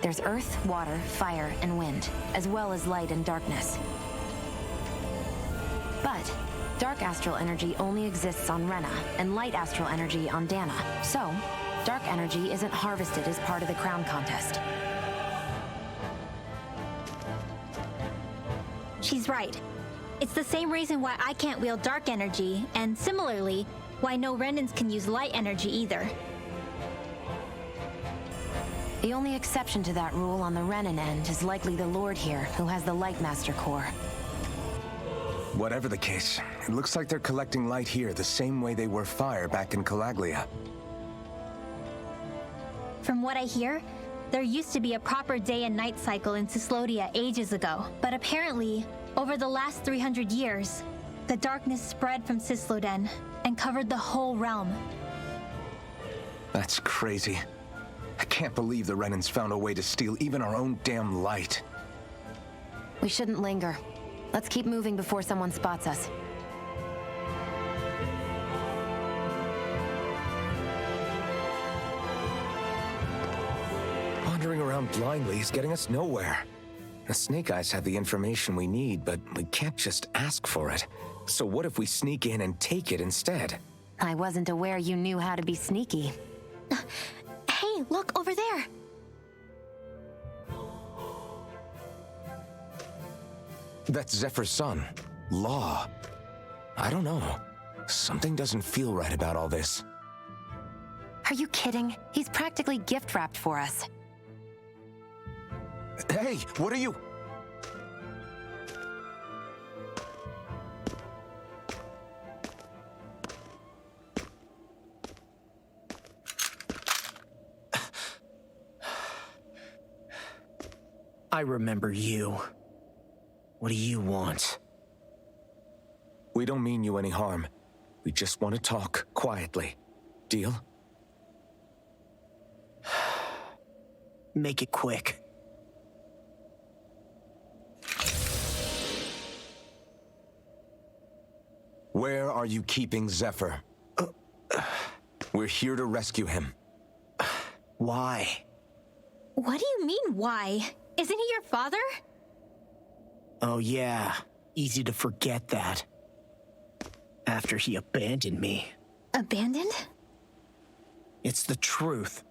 There's earth, water, fire, and wind, as well as light and darkness. But dark astral energy only exists on Rena, and light astral energy on Dana. So, dark energy isn't harvested as part of the crown contest. She's right. It's the same reason why I can't wield dark energy, and similarly, why no Renans can use light energy either. The only exception to that rule on the Renan end is likely the Lord here, who has the Light Master core. Whatever the case, it looks like they're collecting light here the same way they were fire back in Calaglia. From what I hear, there used to be a proper day and night cycle in Cyslodia ages ago, but apparently, over the last 300 years, the darkness spread from Cysloden and covered the whole realm. That's crazy. I can't believe the Renans found a way to steal even our own damn light. We shouldn't linger. Let's keep moving before someone spots us. Wandering around blindly is getting us nowhere. The Snake Eyes have the information we need, but we can't just ask for it. So what if we sneak in and take it instead? I wasn't aware you knew how to be sneaky. Hey, look over there! That's Zephyr's son, Law. I don't know. Something doesn't feel right about all this. Are you kidding? He's practically gift-wrapped for us. Hey, what are you... I remember you. What do you want? We don't mean you any harm. We just want to talk quietly. Deal? Make it quick. Where are you keeping Zephyr? We're here to rescue him. Why? What do you mean, why? Isn't he your father? Oh yeah, easy to forget that. After he abandoned me. Abandoned? It's the truth.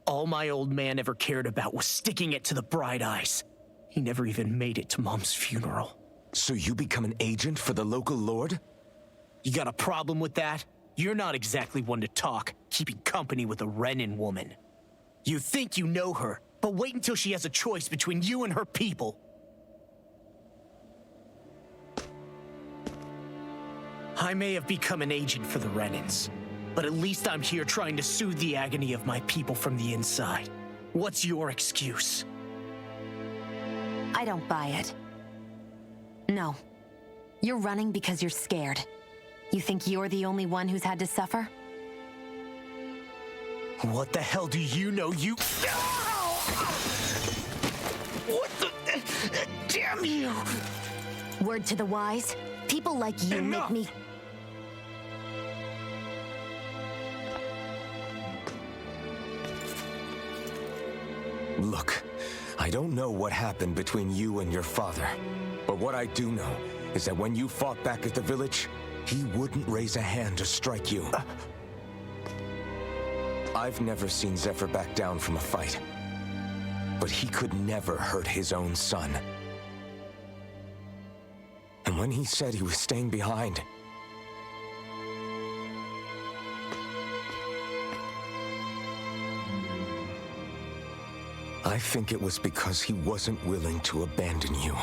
All my old man ever cared about was sticking it to the Bright Eyes. He never even made it to Mom's funeral. So you become an agent for the local lord? You got a problem with that? You're not exactly one to talk, keeping company with a Renan woman. You think you know her, but wait until she has a choice between you and her people. I may have become an agent for the Renans, but at least I'm here trying to soothe the agony of my people from the inside. What's your excuse? I don't buy it. No. You're running because you're scared. You think you're the only one who's had to suffer? What the hell do you know, you... What the... Damn you! Word to the wise, people like you make me... Look, I don't know what happened between you and your father, but what I do know is that when you fought back at the village, he wouldn't raise a hand to strike you. I've never seen Zephyr back down from a fight, but he could never hurt his own son. And when he said he was staying behind, I think it was because he wasn't willing to abandon you.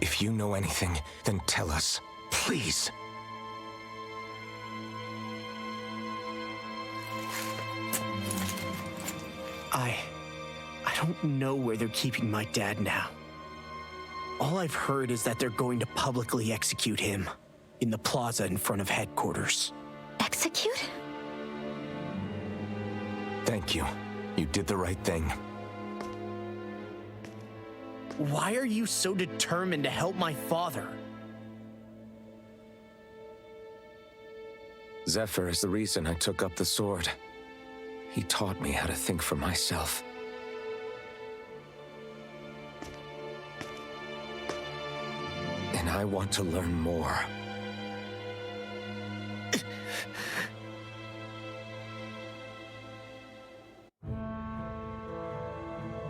If you know anything, then tell us, please. I don't know where they're keeping my dad now. All I've heard is that they're going to publicly execute him in the plaza in front of headquarters. Execute? Thank you. You did the right thing. Why are you so determined to help my father? Zephyr is the reason I took up the sword. He taught me how to think for myself. And I want to learn more.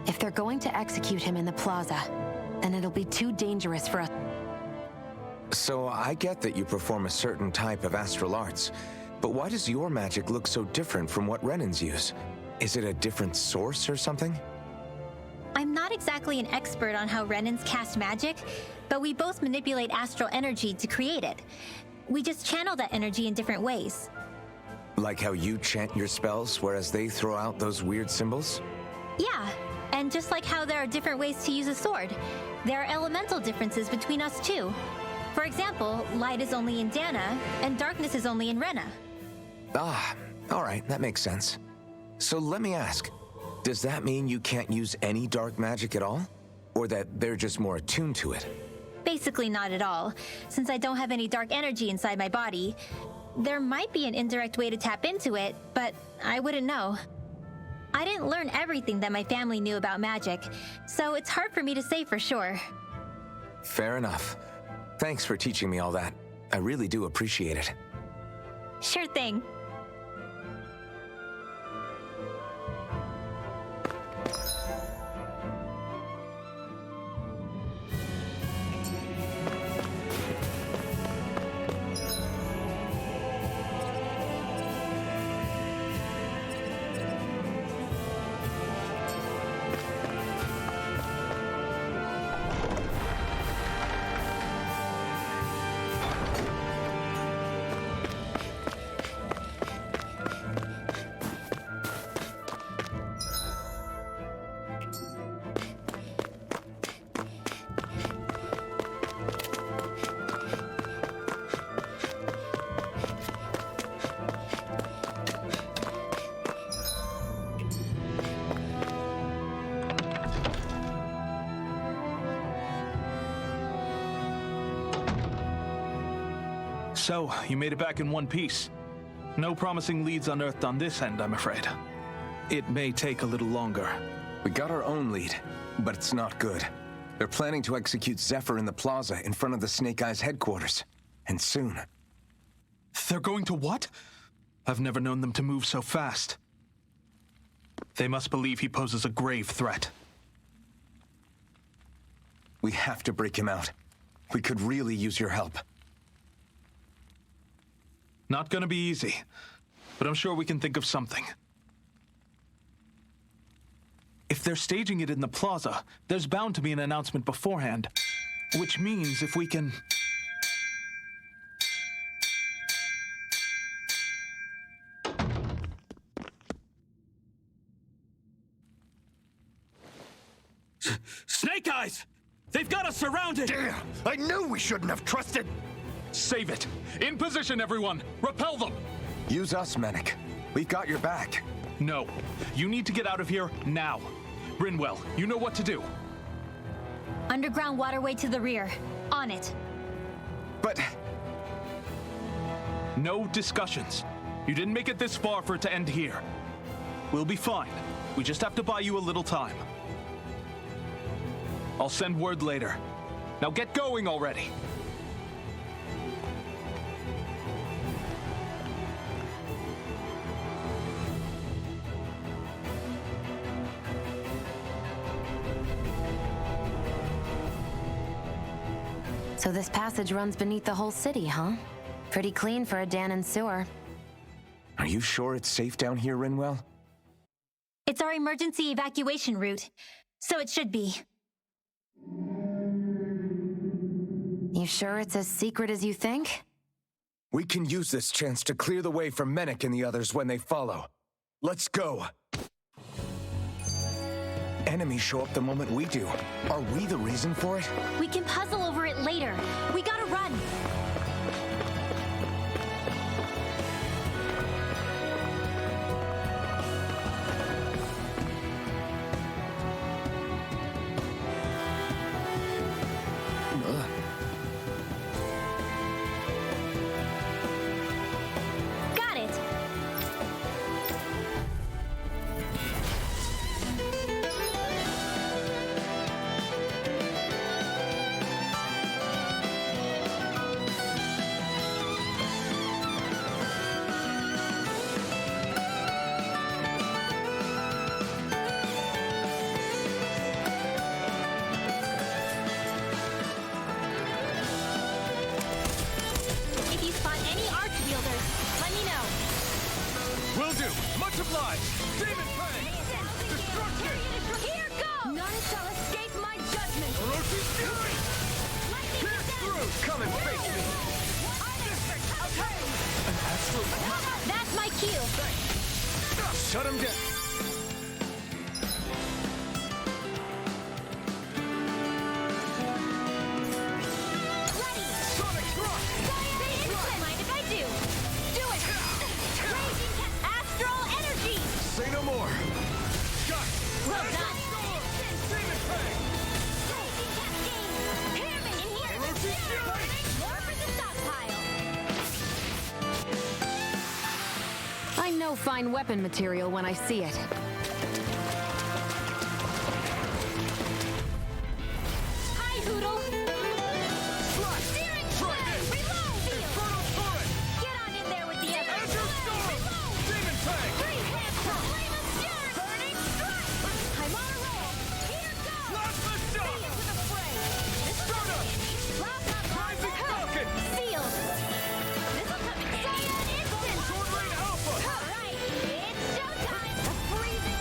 If they're going to execute him in the plaza, then it'll be too dangerous for us. So I get that you perform a certain type of astral arts, but why does your magic look so different from what Renan's use? Is it a different source or something? I'm not exactly an expert on how Renans cast magic, but we both manipulate astral energy to create it. We just channel that energy in different ways. Like how you chant your spells, whereas they throw out those weird symbols? Yeah, and just like how there are different ways to use a sword, there are elemental differences between us too. For example, light is only in Dana, and darkness is only in Rena. Ah, all right, that makes sense. So let me ask, does that mean you can't use any dark magic at all? Or that they're just more attuned to it? Basically not at all, since I don't have any dark energy inside my body. There might be an indirect way to tap into it, but I wouldn't know. I didn't learn everything that my family knew about magic, so it's hard for me to say for sure. Fair enough. Thanks for teaching me all that. I really do appreciate it. Sure thing. So, you made it back in one piece. No promising leads unearthed on this end, I'm afraid. It may take a little longer. We got our own lead, but it's not good. They're planning to execute Zephyr in the plaza in front of the Snake Eyes headquarters. And soon. They're going to what? I've never known them to move so fast. They must believe he poses a grave threat. We have to break him out. We could really use your help. Not gonna be easy, but I'm sure we can think of something. If they're staging it in the plaza, there's bound to be an announcement beforehand. Which means if we can... Snake Eyes! They've got us surrounded! Damn! I knew we shouldn't have trusted! Save it! In position, everyone! Repel them! Use us, Mennick. We've got your back. No. You need to get out of here now. Brinwell, you know what to do. Underground waterway to the rear. On it. But... No discussions. You didn't make it this far for it to end here. We'll be fine. We just have to buy you a little time. I'll send word later. Now get going already! So this passage runs beneath the whole city, huh? Pretty clean for a Danon sewer. Are you sure it's safe down here, Rinwell? It's our emergency evacuation route, so it should be. You sure it's as secret as you think? We can use this chance to clear the way for Mennick and the others when they follow. Let's go. Enemies show up the moment we do. Are we the reason for it? We can puzzle over it later. We gotta run. Got it. If you spot any arch wielders, let me know. Will do. Much obliged. Demon Fang! Destruction! Here goes! None shall escape my judgment! Orochi's fury! Pierce through! Come and face me! An astral... That's my cue. Shut him down! Ready. Sonic thrust! Mind if I do? Do it! Raging astral energy. Say no more! Got it! Well done. Demon Fang! Raging cascade. Hear me in here. Orochi's fury! More for the stockpile. I know fine weapon material when I see it. Hi, Hoodle. Steering flame. Reload. Infernal Torrent! Get on in there with the others. Azure Storm! Demon Fang! Flame of fury. Burning strike. I'm on a roll. Here goes. Plasma Shock! To the fray. Stardust! Rising Falcon! Sealed. This'll come in Cyan instant. Sword Rain Alpha! All right. It's showtime. Freezing.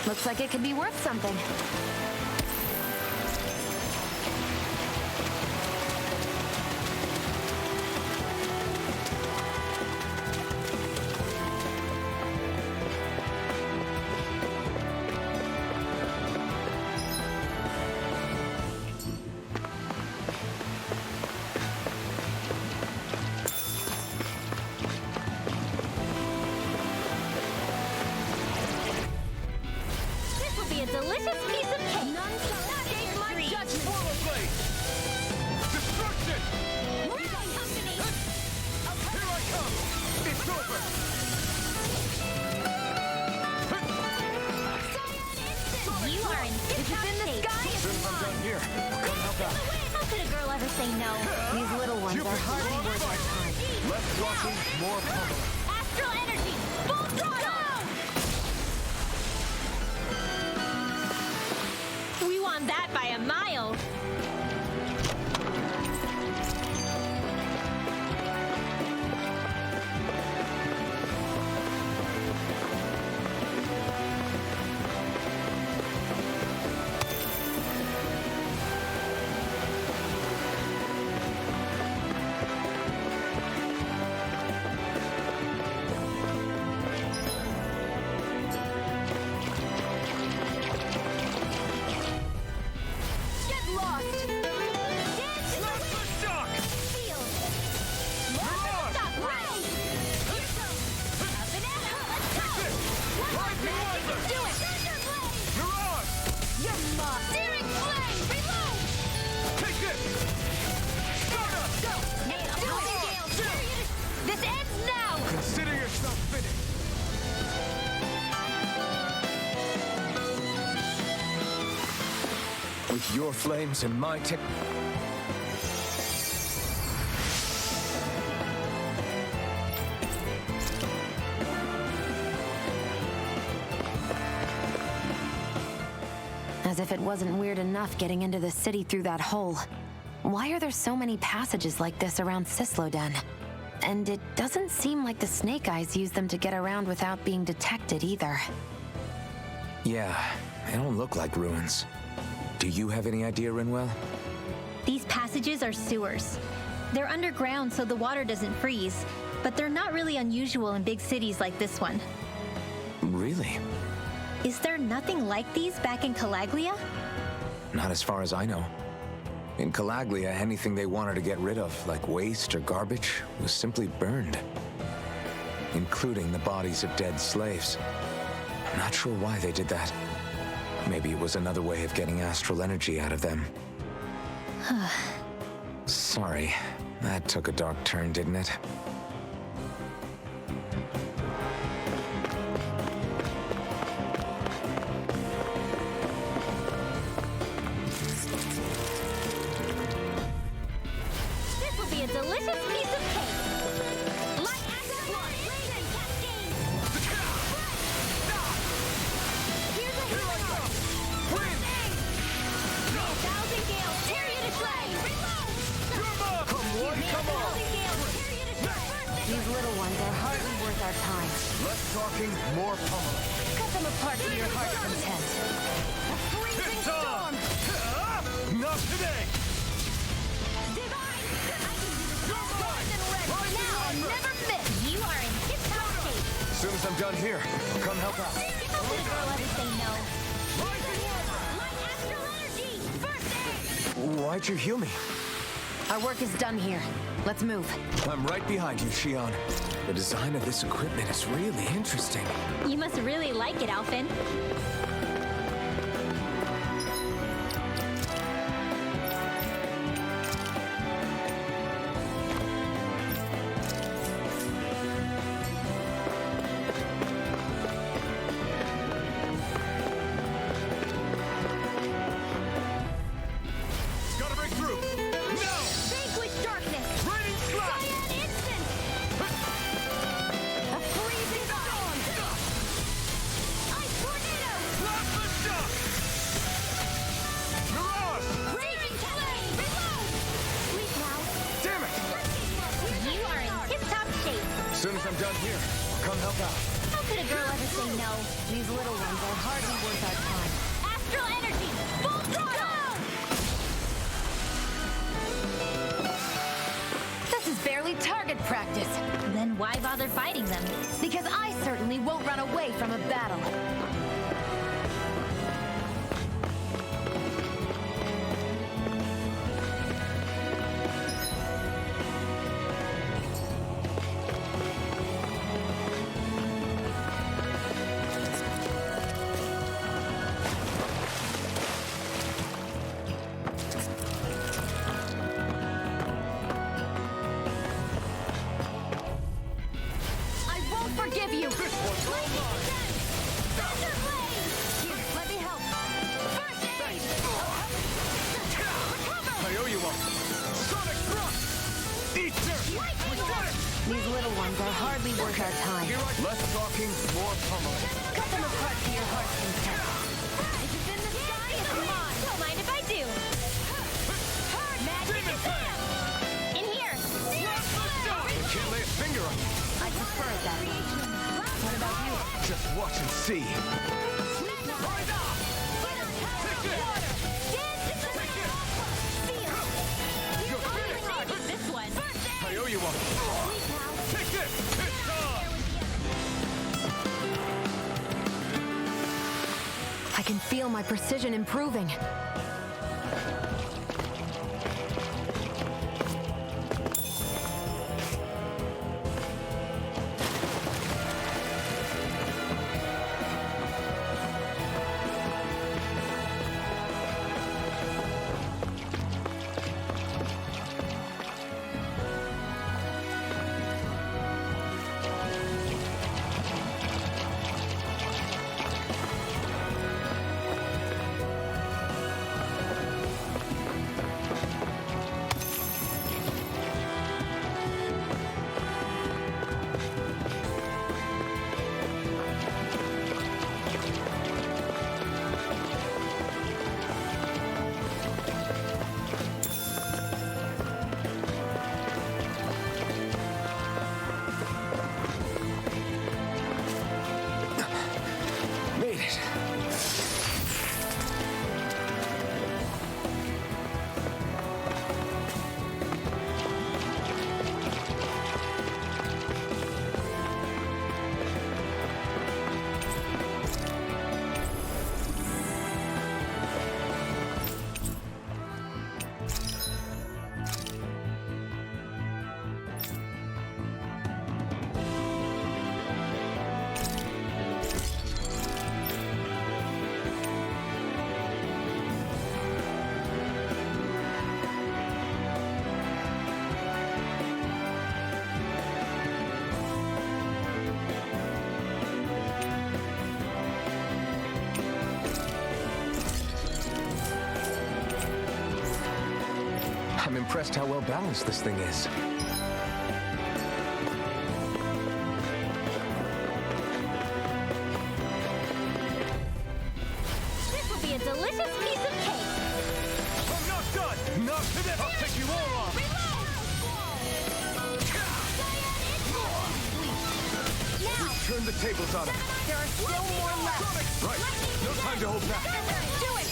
Looks like it could be worth something. This will be a delicious piece of cake. None shall escape my judgment! Portal Blade! Destruction! Company. Here I come! It's over! You are in tip-top shape. I'm done here. I'll come help out. How could a girl ever say no? These little ones are hardly worth our time. Less walking, more pummeling. Astral energy. Full throttle. We won that by a mile. Get lost! Plasma Shock! Sealed. Mirage! Stop. Right. Here goes. Up and at 'em. Let's go. Rising Wonder! Do it. Thunderblade. Mirage! You're mine! Steering flame. Reload. Take this! Stardust! Go. Nightingale. This ends now! Consider yourself finished! With your flames and my tech... As if it wasn't weird enough getting into the city through that hole. Why are there so many passages like this around Cisloden? And it doesn't seem like the Snake Eyes use them to get around without being detected either. Yeah, they don't look like ruins. Do you have any idea, Rinwell? These passages are sewers. They're underground so the water doesn't freeze, but they're not really unusual in big cities like this one. Really? Is there nothing like these back in Calaglia? Not as far as I know. In Calaglia, anything they wanted to get rid of, like waste or garbage, was simply burned. Including the bodies of dead slaves. I'm not sure why they did that. Maybe it was another way of getting astral energy out of them. Sorry, that took a dark turn, didn't it? This will be a delicious piece of cake. Light action one, Raven cascade. Here's a hero. First aid. 1,000 gales, tear you to shreds. Reload. Come on, come on! 1,000 gales, tear you to shreds. These little ones are hardly worth our time. Less talking, more pummeling. Cut them apart to your heart's content. A freezing storm! Not today! Divine! I can do this more than ready. Now and never miss. You are in tip-top shape. As soon as I'm done here, I'll come help out. How could a girl ever say no? Light astral energy! First aid! Why'd you heal me? Our work is done here. Let's move. I'm right behind you, Shion. The design of this equipment is really interesting. You must really like it, Alphen. Gotta break through! No! Vanquish darkness! Raining slash! Cyan instant! A freezing storm! Ice tornado! Plasma shock! Mirage! Raging flame! Reload! Sleep now. Damn it! You are in tip-top shape. As soon as I'm done here, I'll come help out. How could a girl ever say no? These little ones are hardly worth our time. Astral energy! Full throttle! This is barely target practice. Then why bother fighting them? Because I certainly won't run away from a battle. I won't forgive you! This one's all mine! Thunder blade! Here, let me help. First aid! I owe you one! Sonic thrust! Eat dirt! We got it! These little ones are hardly worth our time. Less talking, more pummeling. Cut them apart to your heart's content. If it's in the sky, it's mine. Don't mind if I do. Magic Demon Fang! in here. Plasma shock! Can't lay a finger on you. I prefer it that way. What about you? Just watch and see. This one. I owe you one! Take this! It's on! I can feel my precision improving. I'm impressed how well balanced this thing is. This will be a delicious piece of cake. I'm not done! Not today! I'll take you all off! Now, Turn the tables on him. there are still more left. Right. No time to hold back. Do it!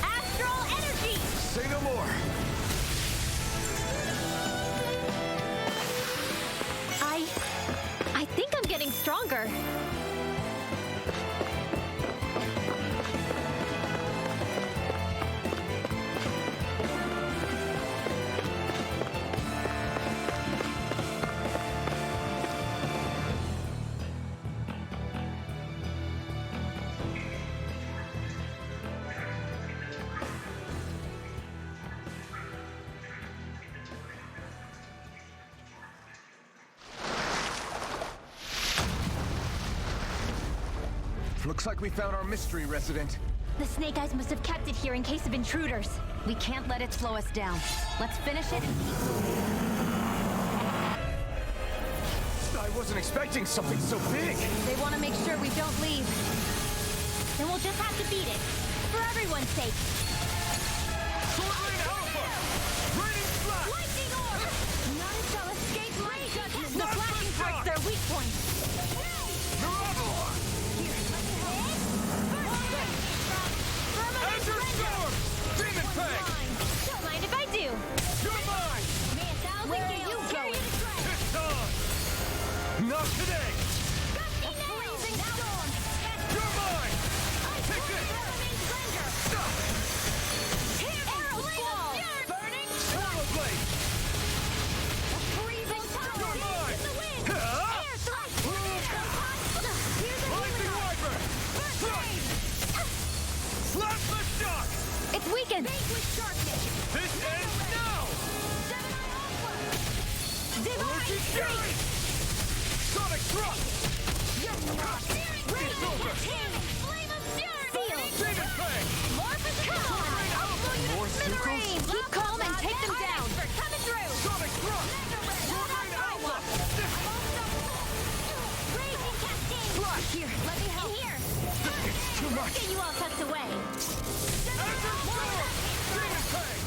Astral energy! Say no more. I think I'm getting stronger. Looks like we found our mystery resident. The Snake Eyes must have kept it here in case of intruders. We can't let it slow us down. Let's finish it and keep moving. I wasn't expecting something so big. They want to make sure we don't leave. Then we'll just have to beat it. For everyone's sake. Lightning orb! None shall escape my judgment. The flashing part's their weak point. Don't mind if I do. May a thousand gales carry you to tread. Not today! Gusty freezing storm. You're mine! Take this! Arrow squall! Burning Blade! a freezing storm. You're mine! In the wind. Huh? Air thrust. Here's a Lightning healing arc. Wyvern! Slap the shock! It's weakened. Vanquish sharpness. This ends now! Divine strength. Sonic thrust! It's over. Flame of fury. Demon Fang! Morph come on. I'll blow you More to smithereens. Keep calm and take them down. Coming through. Sonic thrust! Sword Alpha! Raging cascade. Here, let me help. In here. Too much. Get you all tucked away. Azure Storm! Demon Fang!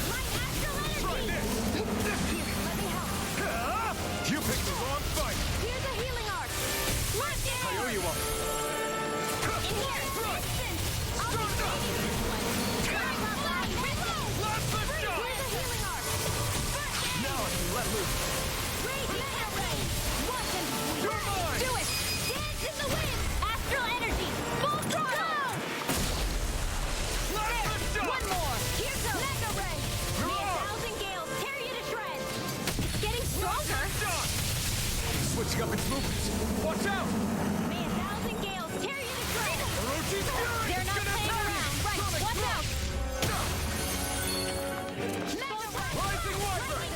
My astral Try energy. this! Let me help. Huh? You picked the wrong fight! Here's a healing arc. Let's go. I owe you one. In here. Right. Distance. I'll Start be up. taking this one. Blast the shot! Here's a healing arc. Now I can let loose. Raging ray. Watch and You're mine! do it. Dance in the wind. Astral energy. Full throttle. Blast the shot! One more. Here goes. Mega ray. May a Roar. thousand gales tear you to shreds. It's getting stronger. Shot! Switching up its movements. Watch out! May a thousand gales tear you to shreds. Orochi's Fury! They're not Gonna playing attack me! around. Right. Sonic Watch out. thrust! Mega ray. Rising Wyvern!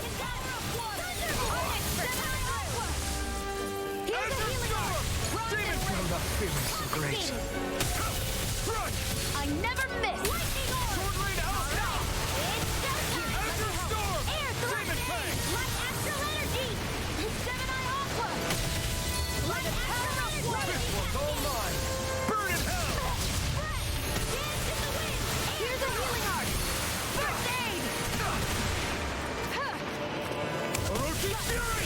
Here's a healing arc. Demon I'm not feeling so great. Crush! I never miss. Lightning orb. Sword Rain Alpha! It's showtime. Azure Storm! Air thrust. Demon Fang! Light astral energy. Gemini Aqua. Light astral energy. This one's all mine! Burn in hell! Dance in the wind. Here's a healing arc. First aid. Orochi's Fury!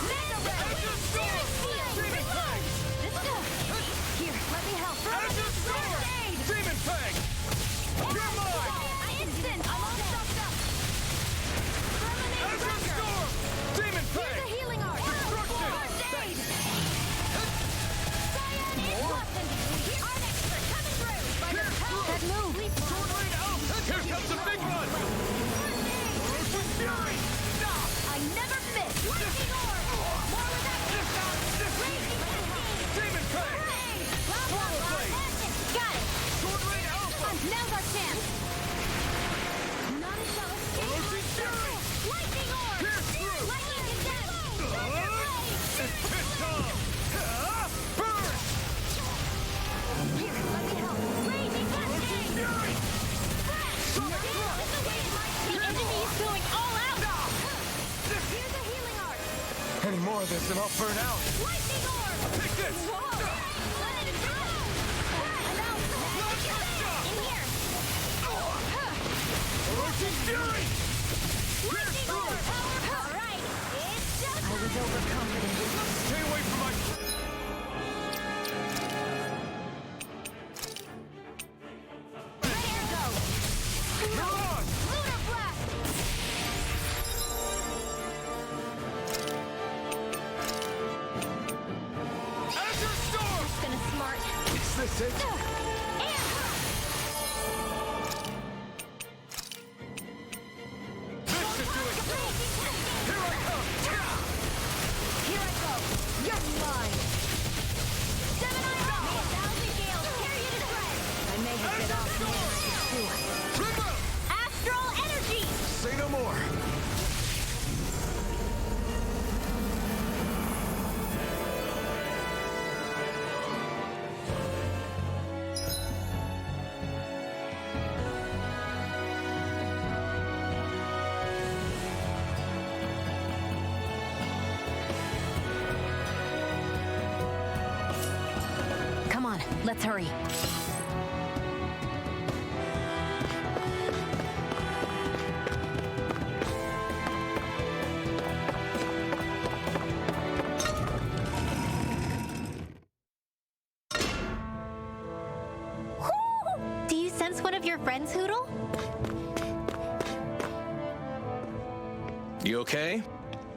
Mega ray. Azure Storm! Steel. Demon Fang! Here, let me help. Azure of this and I'll burn out. Lightning orb! Take this! Let it go! In here! Roaching Fury! Lightning orb! All right, it's showtime! I was overconfident. Stay away from my... There goes! You're on! Lunar blast! Azure Storm! Gonna smart. Is this it? This should do it! Here I come! Here I go. You're mine. I may have bit off more than I could chew. Ripper! Astral energy! Say no more! Come on, let's hurry. Do you sense one of your friends, Hoodle? You okay?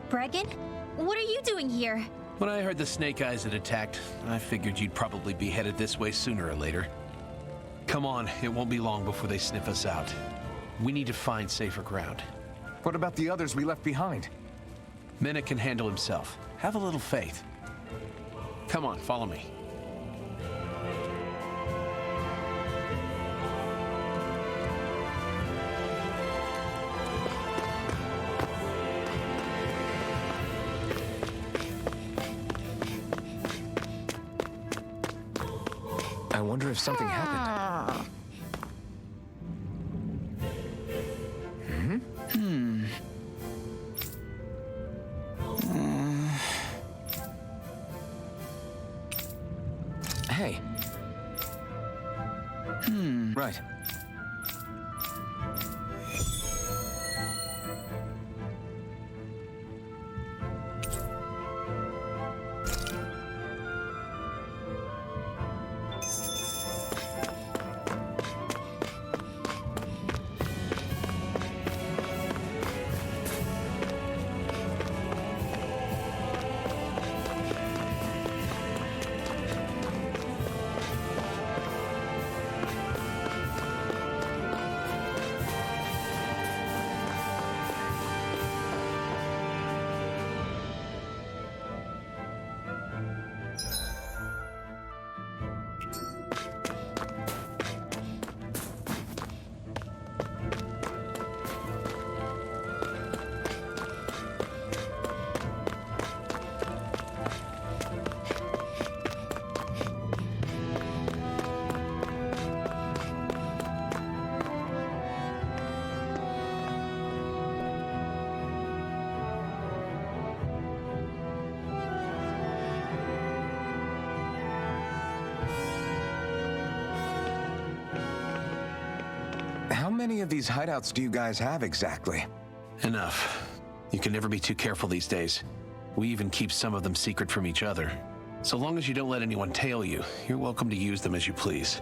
Bregan? What are you doing here? When I heard the Snake Eyes had attacked, I figured you'd probably be headed this way sooner or later. Come on, it won't be long before they sniff us out. We need to find safer ground. What about the others we left behind? Minna can handle himself. Have a little faith. Come on, follow me. I wonder if something happened. Hey. Right. How many of these hideouts do you guys have exactly? Enough. You can never be too careful these days. We even keep some of them secret from each other. So long as you don't let anyone tail you, you're welcome to use them as you please.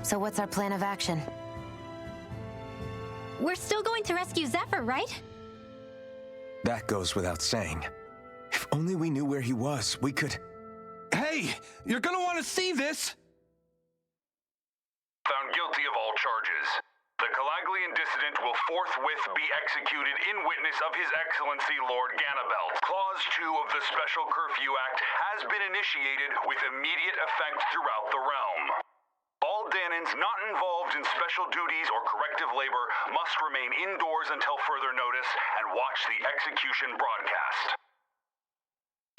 So what's our plan of action? We're still going to rescue Zephyr, right? That goes without saying. If only we knew where he was, we could... Hey, you're gonna want to see this! Found guilty of all charges. The Calaglian dissident will forthwith be executed in witness of His Excellency Lord Ganabelt. Clause 2 of the Special Curfew Act has been initiated with immediate effect throughout the realm. All Danans not involved in special duties or corrective labor must remain indoors until further notice and watch the execution broadcast.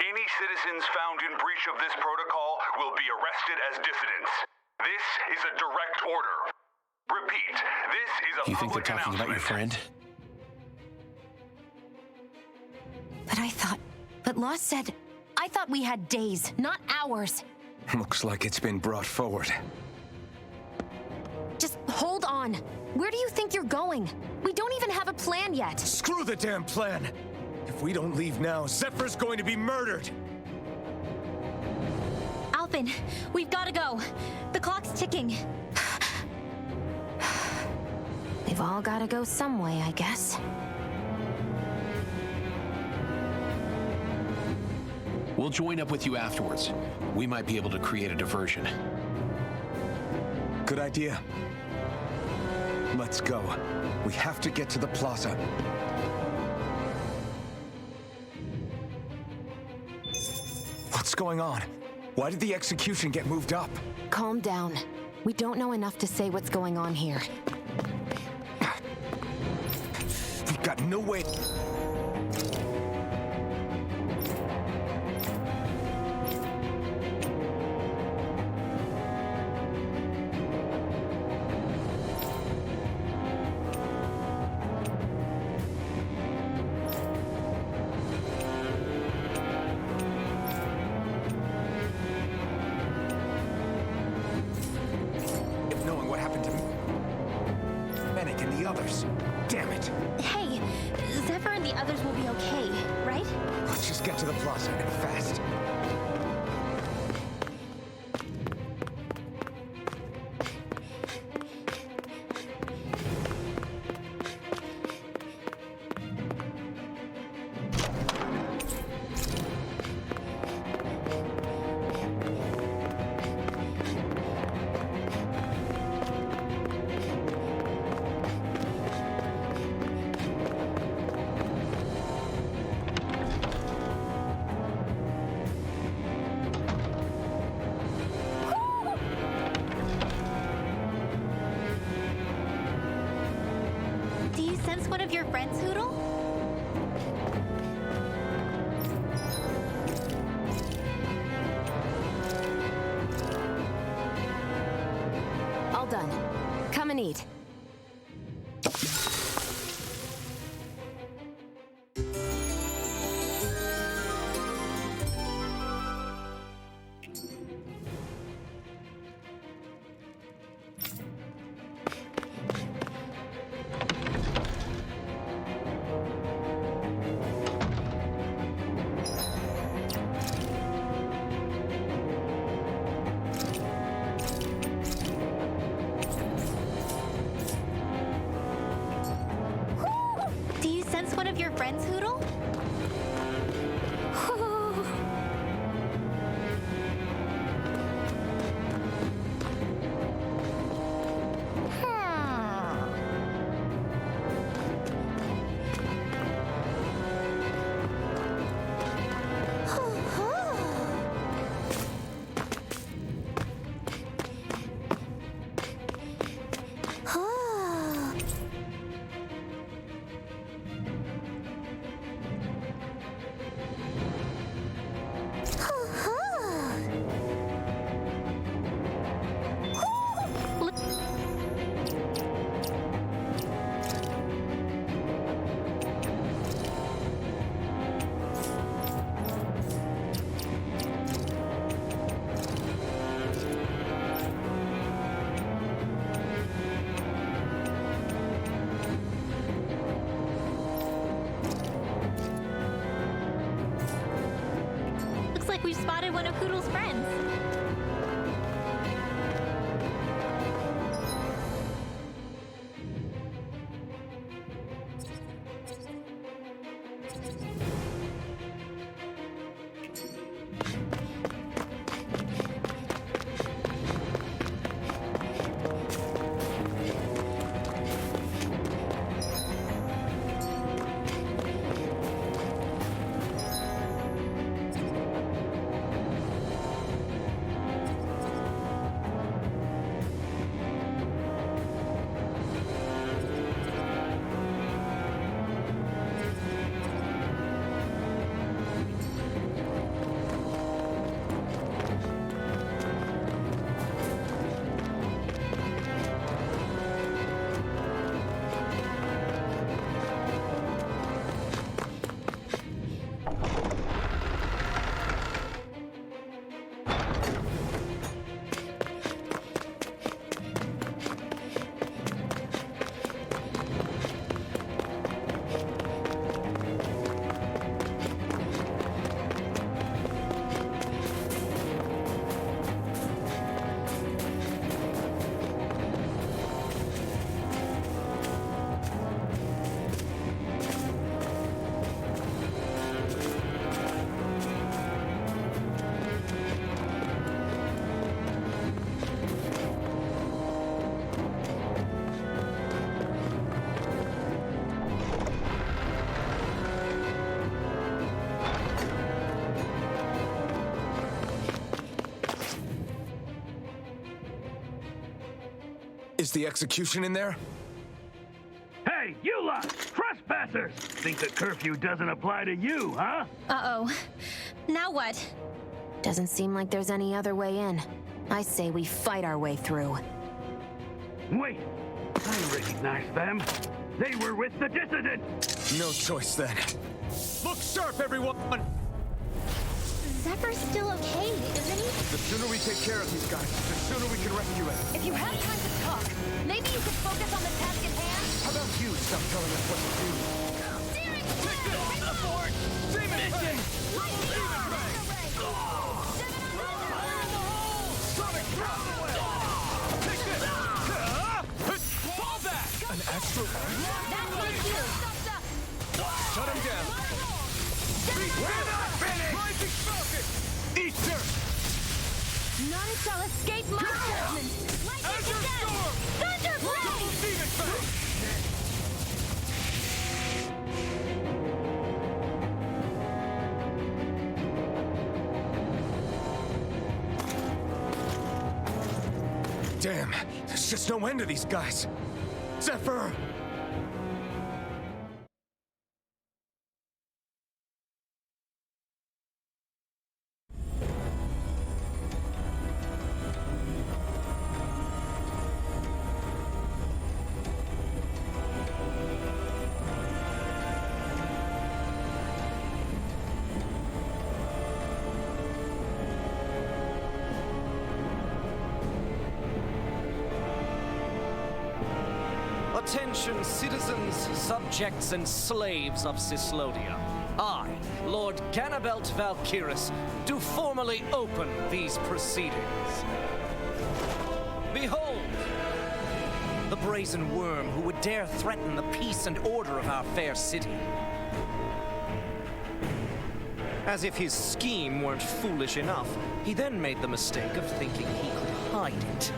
Any citizens found in breach of this protocol will be arrested as dissidents. This is a direct order. Repeat, this is a You think they're public talking about your announcement. friend? But Law said... I thought we had days, not hours. Looks like it's been brought forward. Just hold on. Where do you think you're going? We don't even have a plan yet. Screw the damn plan! If we don't leave now, Zephyr's going to be murdered! Alphen, we've got to go. The clock's ticking. They've all got to go some way, I guess. We'll join up with you afterwards. We might be able to create a diversion. Good idea. Let's go. We have to get to the plaza. What's going on? Why did the execution get moved up? Calm down. We don't know enough to say what's going on here. We've got no way... Damn it! Hey, Zephyr and the others will be okay, right? Let's just get to the plaza and fast. One of your friends, Hoodle? All done. Come and eat. One of your friends, Hoodle? We've spotted one of Hoodle's friends. witness the execution in there? Hey, you lot! Trespassers! Think the curfew doesn't apply to you, huh? Uh-oh. Now what? Doesn't seem like there's any other way in. I say we fight our way through. Wait! I recognize them. They were with the dissident! No choice then. Look sharp, everyone! Zephyr's still okay, isn't he? The sooner we take care of these guys, the sooner we can rescue him. If you have time to talk, maybe you could focus on the task at hand? How about you stop telling us what to do? Steering wheel! Aboard! Demon Ray! Lightning ray! Sonic Groundwell! Take this! Fall back! An astral arm? That's my cue! Shut him down! We're not finished! Rising Falcon! Eat dirt! None shall escape my judgment! Lightning Azure again! Storm! Thunder Double blade! Demon Face! Damn, there's just no end to these guys. Zephyr! Attention, citizens, subjects, and slaves of Cyslodia. I, Lord Ganabelt Valkyris, do formally open these proceedings. Behold, the brazen worm who would dare threaten the peace and order of our fair city. As if his scheme weren't foolish enough, he then made the mistake of thinking he could hide it.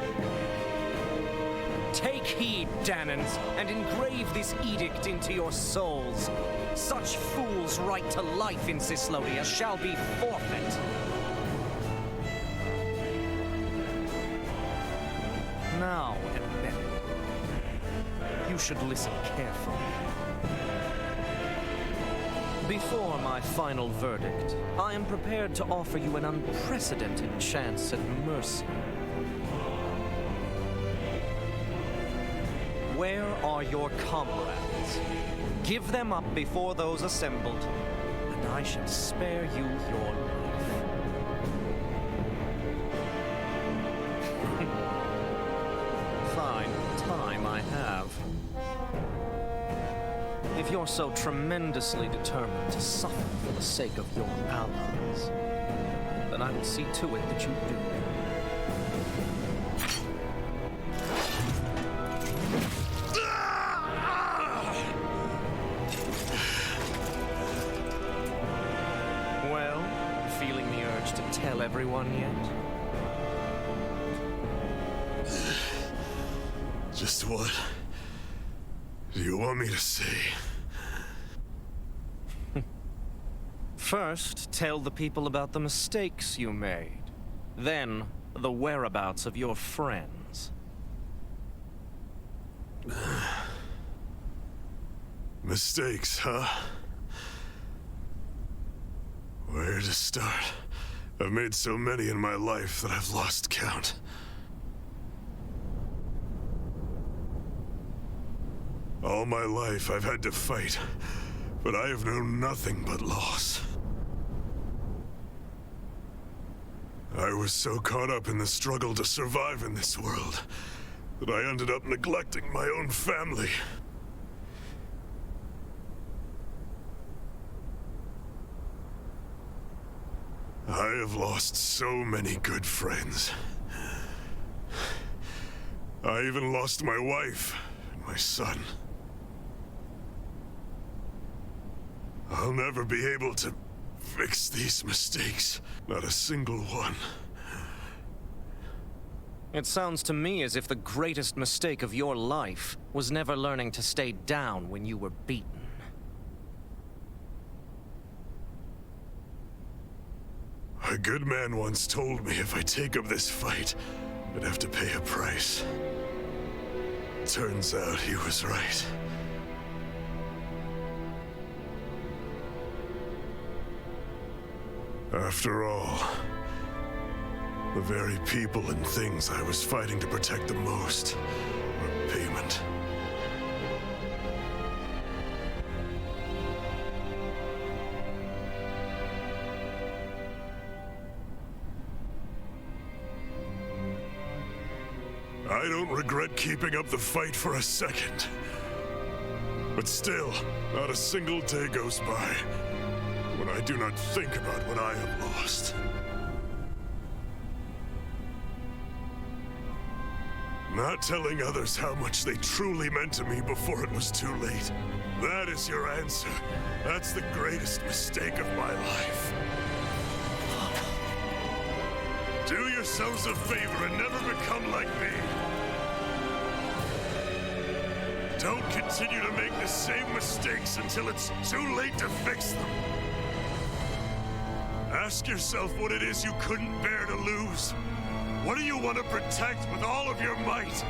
Take heed, Danans, and engrave this edict into your souls. Such fools' right to life in Cyslodia shall be forfeit. Now, embedded, you should listen carefully. Before my final verdict, I am prepared to offer you an unprecedented chance at mercy. Where are your comrades? Give them up before those assembled, and I shall spare you your life. Fine time I have. If you're so tremendously determined to suffer for the sake of your allies, then I will see to it that you do. Tell everyone yet? Just what do you want me to say? First, tell the people about the mistakes you made. Then, the whereabouts of your friends. Mistakes, huh? Where to start? I've made so many in my life that I've lost count. All my life I've had to fight, but I have known nothing but loss. I was so caught up in the struggle to survive in this world that I ended up neglecting my own family. I have lost so many good friends. I even lost my wife and my son. I'll never be able to fix these mistakes. Not a single one. It sounds to me as if the greatest mistake of your life was never learning to stay down when you were beaten. A good man once told me if I take up this fight, I'd have to pay a price. Turns out he was right. After all, the very people and things I was fighting to protect the most were payment. I don't regret keeping up the fight for a second. But still, not a single day goes by when I do not think about what I have lost. Not telling others how much they truly meant to me before it was too late. That is your answer. That's the greatest mistake of my life. Do yourselves a favor and never become like me. Don't continue to make the same mistakes until it's too late to fix them. Ask yourself what it is you couldn't bear to lose. What do you want to protect with all of your might?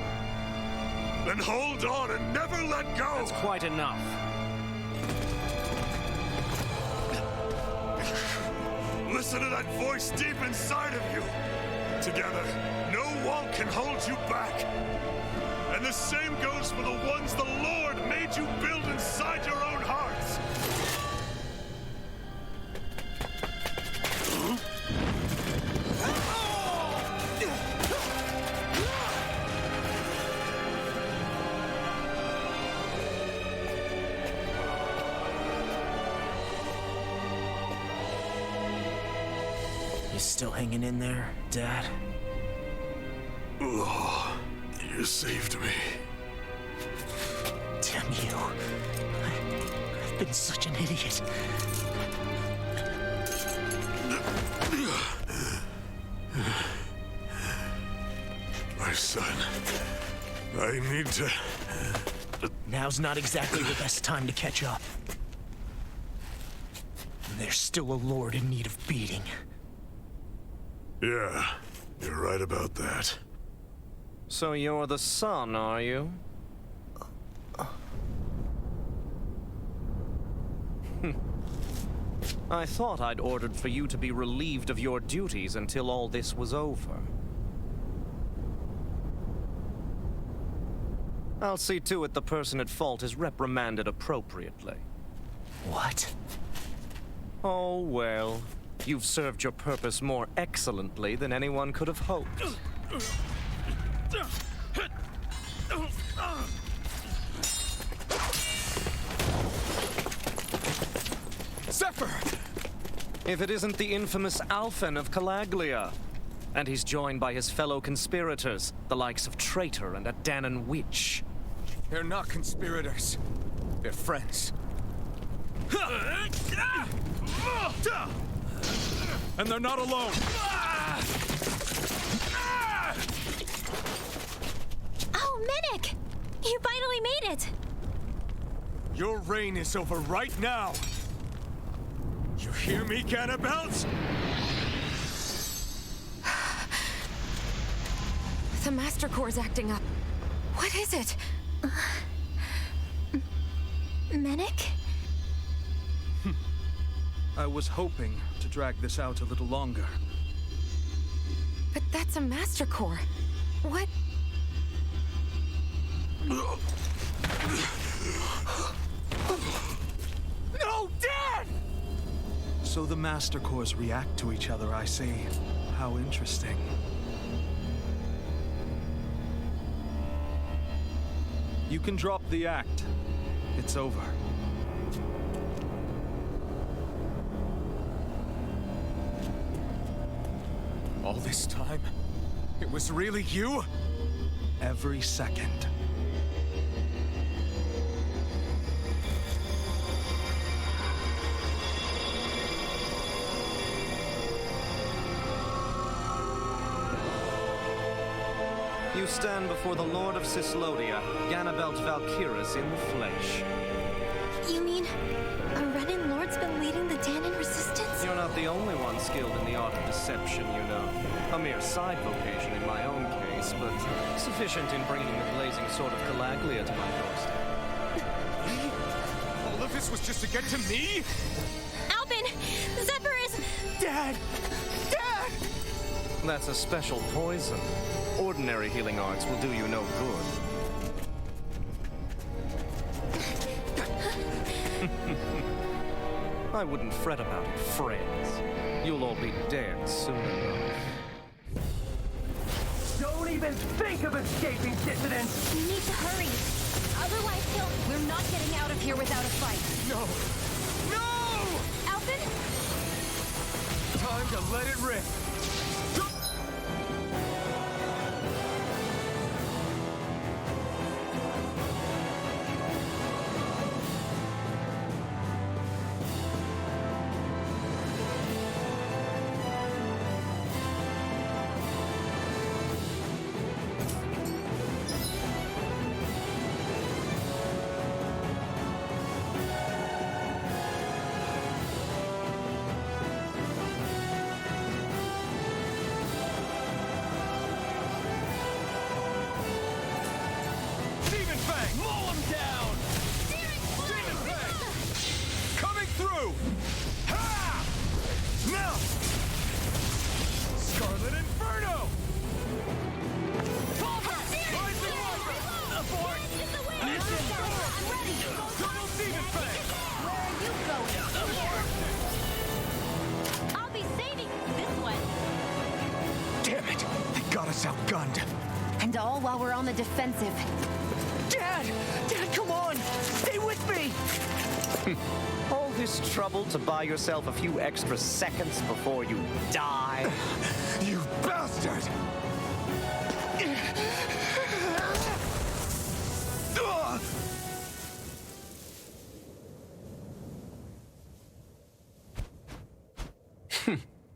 Then hold on and never let go! That's quite enough. Listen to that voice deep inside of you. Together, no wall can hold you back. And the same goes for the ones the Lord made you build inside your own hearts. You still hanging in there, Dad? Oh, you saved me. Damn you. I've been such an idiot. My son, I need to... Now's not exactly the best time to catch up. There's still a lord in need of beating. Yeah, you're right about that. So you're the son, are you? I thought I'd ordered for you to be relieved of your duties until all this was over. I'll see to it the person at fault is reprimanded appropriately. What? Oh, well. You've served your purpose more excellently than anyone could have hoped. Zephyr! If it isn't the infamous Alphen of Calaglia. And he's joined by his fellow conspirators, the likes of Traitor and a Danon Witch. They're not conspirators. They're friends. And they're not alone. Oh, Medic! You finally made it! Your reign is over right now. You hear me, Cannibals? The Master Core's acting up. What is it? Medic? I was hoping to drag this out a little longer. But that's a Master Core. What? No, Dad! So the Master Cores react to each other, I see. How interesting. You can drop the act. It's over. All this time, it was really you? Every second. You stand before the Lord of Cyslodia, Ganabelt Valkyrus in the flesh. You mean a Renin Lord's been leading the Danon resistance? You're not the only one skilled in the art of deception, you know. A mere side vocation in my own case. nice, but sufficient in bringing the blazing sword of Calaglia to my doorstep. All of this was just to get to me? Alvin! Zephyr is... Dad! Dad! That's a special poison. Ordinary healing arts will do you no good. I wouldn't fret about it, friends. You'll all be dead soon enough. Don't even think of escaping, dissidents! We need to hurry. Otherwise, We're not getting out of here without a fight. No! No! Alvin? Time to let it rip. I'll be saving this one. Damn it! They got us outgunned. And all while we're on the defensive. Dad! Dad, come on! Stay with me! All this trouble to buy yourself a few extra seconds before you die? You bastard!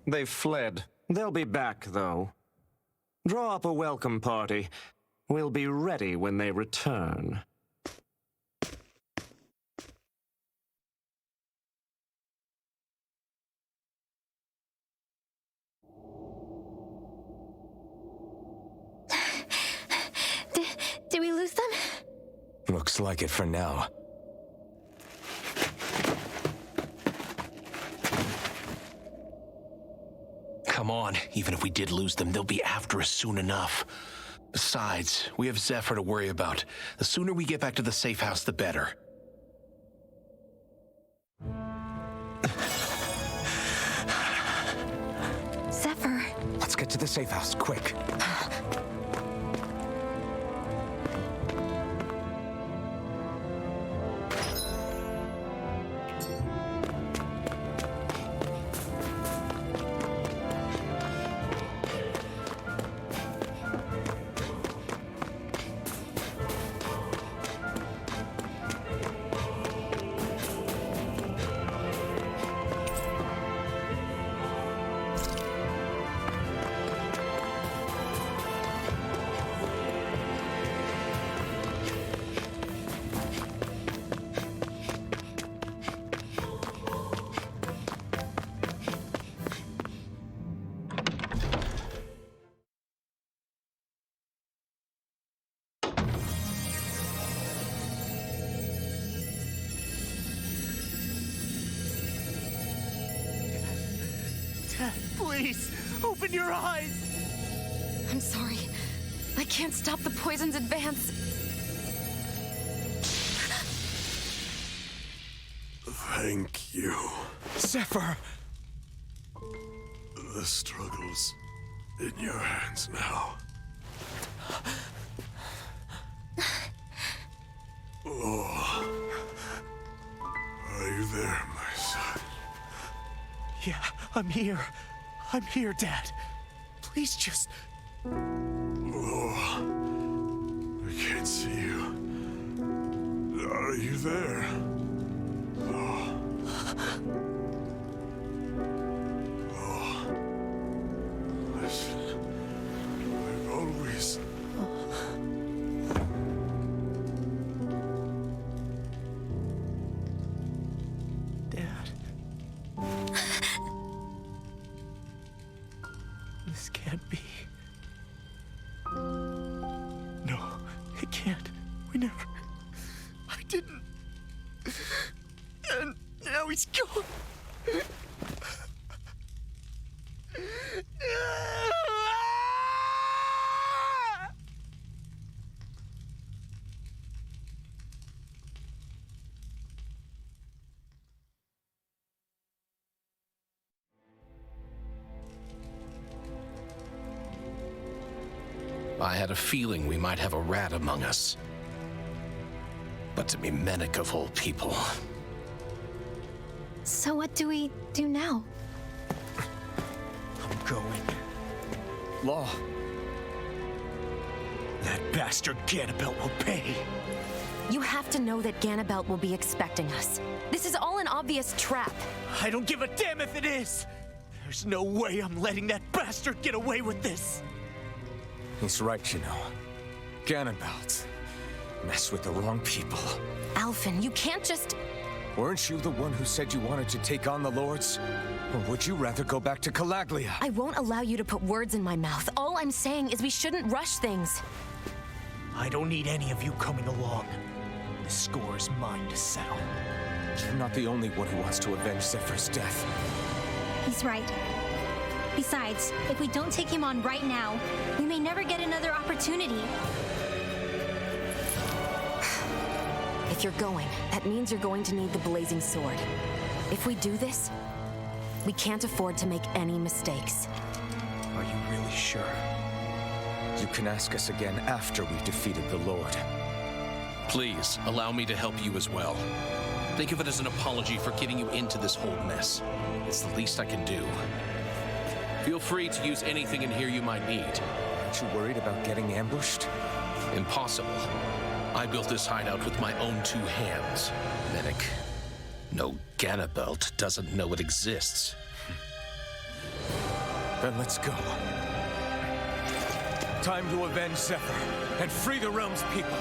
They've fled. They'll be back, though. Draw up a welcome party. We'll be ready when they return. Did we lose them? Looks like it for now. Come on, even if we did lose them, they'll be after us soon enough. Besides, we have Zephyr to worry about. The sooner we get back to the safe house, the better. Zephyr. Let's get to the safe house, quick. Dad, please, open your eyes! I'm sorry. I can't stop the poison's advance. Thank you. Zephyr! The struggle's in your hands now. Oh. Are you there, my son? Yeah, I'm here. I'm here, Dad. Please just... Oh. I can't see you. Are you there? Oh. Oh. Listen. I've always... Dad. This can't be. didn't. And now he's gone. I had a feeling we might have a rat among us. But to be Menek of all people. So what do we do now? I'm going. Law. That bastard Ganabelt will pay. You have to know that Ganabelt will be expecting us. This is all an obvious trap. I don't give a damn if it is! There's no way I'm letting that bastard get away with this! He's right, you know. Ganabelt. Mess with the wrong people. Alphen, you can't just... Weren't you the one who said you wanted to take on the Lords? Or would you rather go back to Calaglia? I won't allow you to put words in my mouth. All I'm saying is we shouldn't rush things. I don't need any of you coming along. The score is mine to settle. You're not the only one who wants to avenge Zephyr's death. He's right. Besides, if we don't take him on right now, we may never get another opportunity. If you're going, that means you're going to need the Blazing Sword. If we do this, we can't afford to make any mistakes. Are you really sure? You can ask us again after we've defeated the Lord. Please, allow me to help you as well. Think of it as an apology for getting you into this whole mess. It's the least I can do. Feel free to use anything in here you might need. Aren't you worried about getting ambushed? Impossible. I built this hideout with my own 2 hands, Menek. No Ganabelt doesn't know it exists. Then let's go. Time to avenge Zephyr and free the realm's people.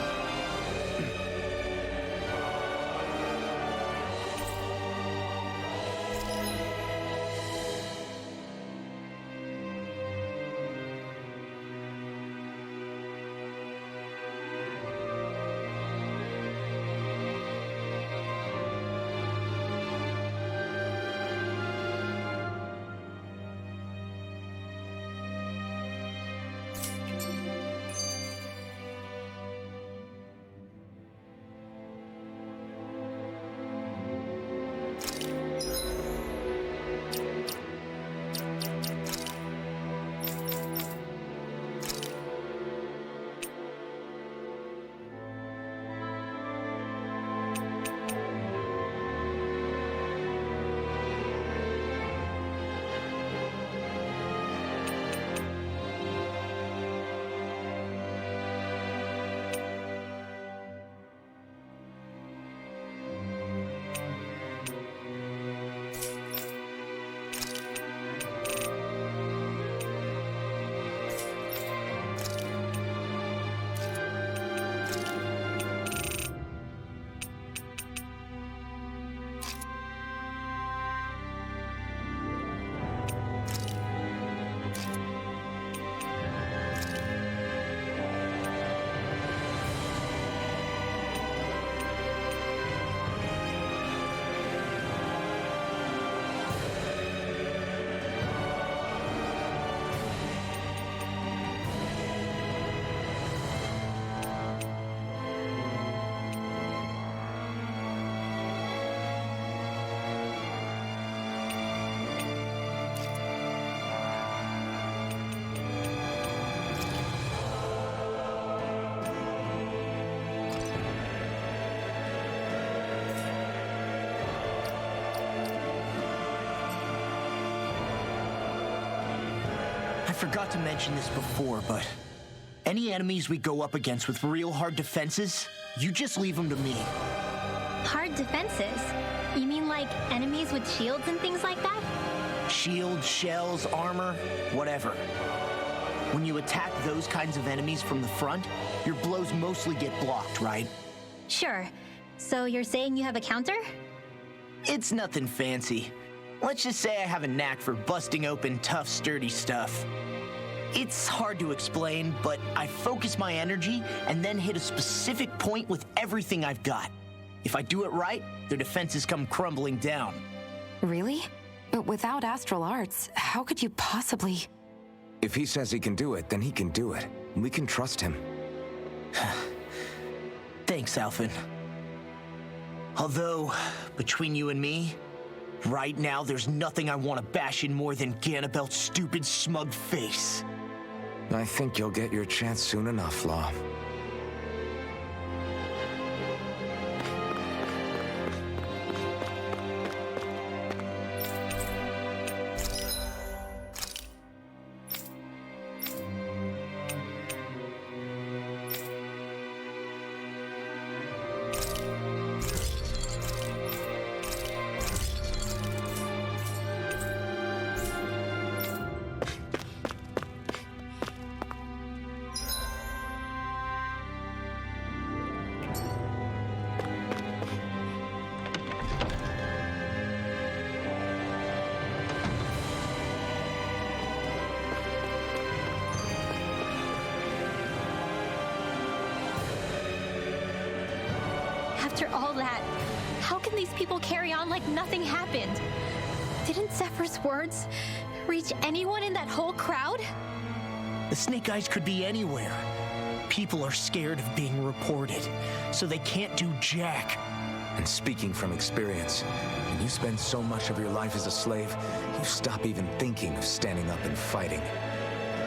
I forgot to mention this before, but any enemies we go up against with real hard defenses, you just leave them to me. Hard defenses? You mean like enemies with shields and things like that? Shields, shells, armor, whatever. When you attack those kinds of enemies from the front, your blows mostly get blocked, right? Sure. So you're saying you have a counter? It's nothing fancy. Let's just say I have a knack for busting open tough, sturdy stuff. It's hard to explain, but I focus my energy and then hit a specific point with everything I've got. If I do it right, their defenses come crumbling down. Really? But without astral arts, how could you possibly... If he says he can do it, then he can do it. We can trust him. Thanks, Alphen. Although, between you and me, right now there's nothing I want to bash in more than Ganabelt's stupid, smug face. I think you'll get your chance soon enough, Law. After all that, how can these people carry on like nothing happened? Didn't Zephyr's words reach anyone in that whole crowd? The Snake Eyes could be anywhere. People are scared of being reported, so they can't do jack. And speaking from experience, when you spend so much of your life as a slave, you stop even thinking of standing up and fighting.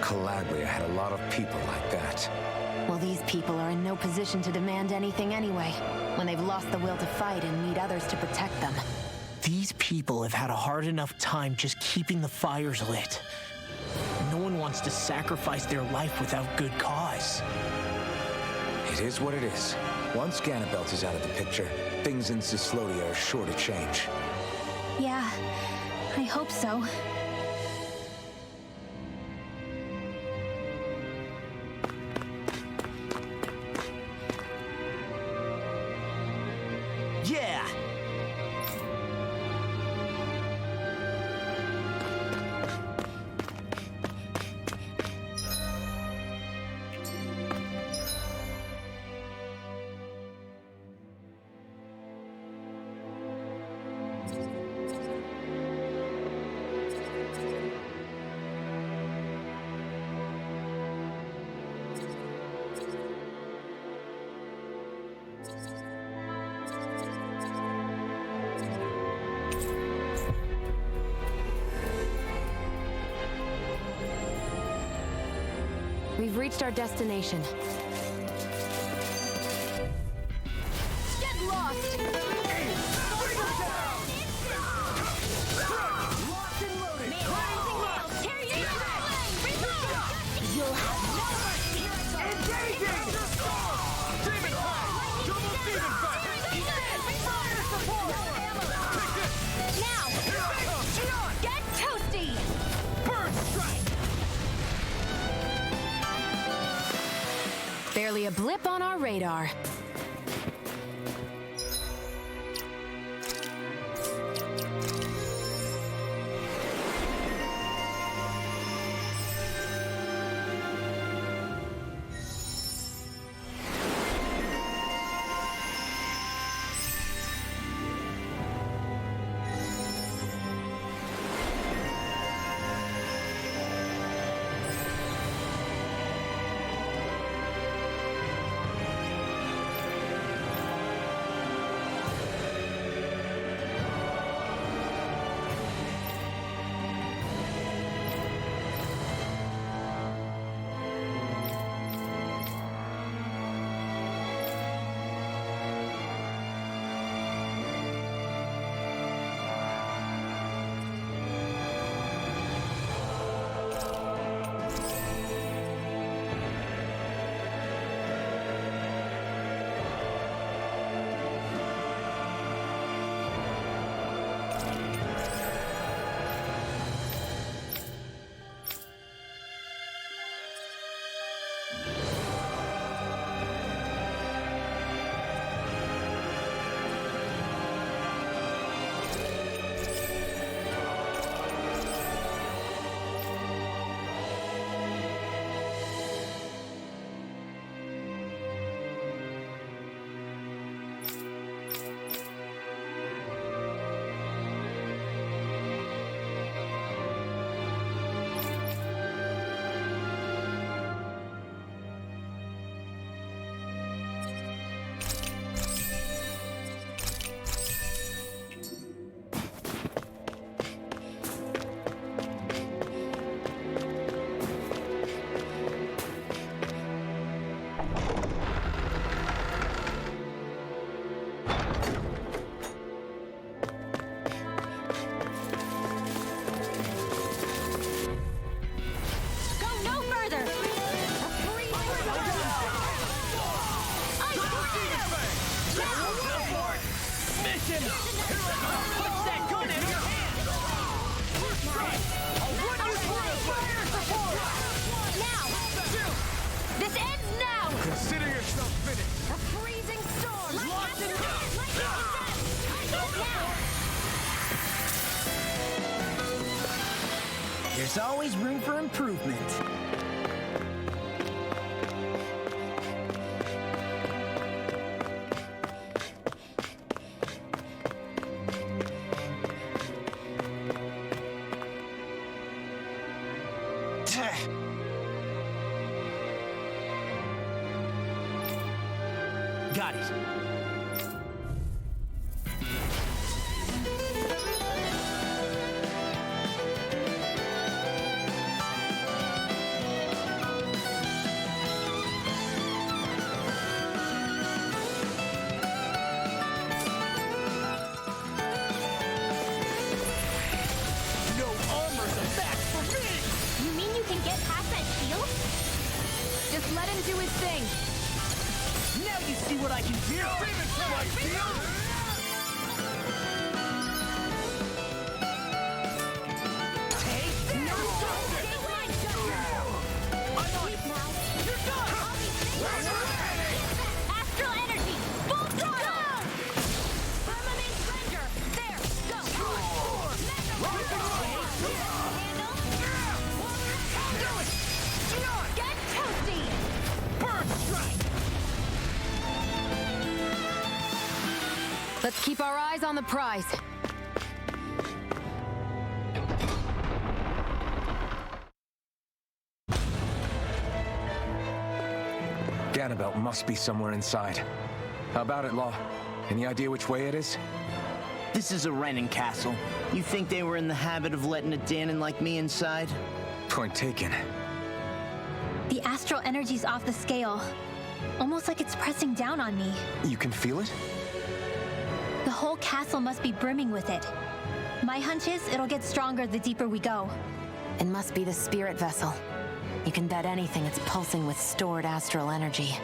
Calabria had a lot of people like that. Well, these people are in no position to demand anything anyway, when they've lost the will to fight and need others to protect them. These people have had a hard enough time just keeping the fires lit. No one wants to sacrifice their life without good cause. It is what it is. Once Ganabelt is out of the picture, things in Cyslodia are sure to change. Yeah, I hope so. Yeah! We've reached our destination. Get lost! You'll have no mercy! Engaging! Demon Fire! Double Demon Fire! Now! Get toasty! Burn Strike! Barely a blip on our radar. Mission! Push that gun in your hand! I'll run you through the fire support! Now! This ends now! Consider yourself finished. A freezing storm! Locked and There's always room for improvement. Got it. No armor's a match for me! You mean you can get past that shield? Just let him do his thing. Now you see what I can do. Astral energy! Full throttle! Firmament render! There! Go! Get toasty! Bird strike! Let's keep our eyes on the prize. Ganabelt must be somewhere inside. How about it, Law? Any idea which way it is? This is a Renin castle. You think they were in the habit of letting a Danon like me inside? Point taken. The astral energy's off the scale. Almost like it's pressing down on me. You can feel it? The whole castle must be brimming with it. My hunch is it'll get stronger the deeper we go. It must be the spirit vessel. You can bet anything it's pulsing with stored astral energy.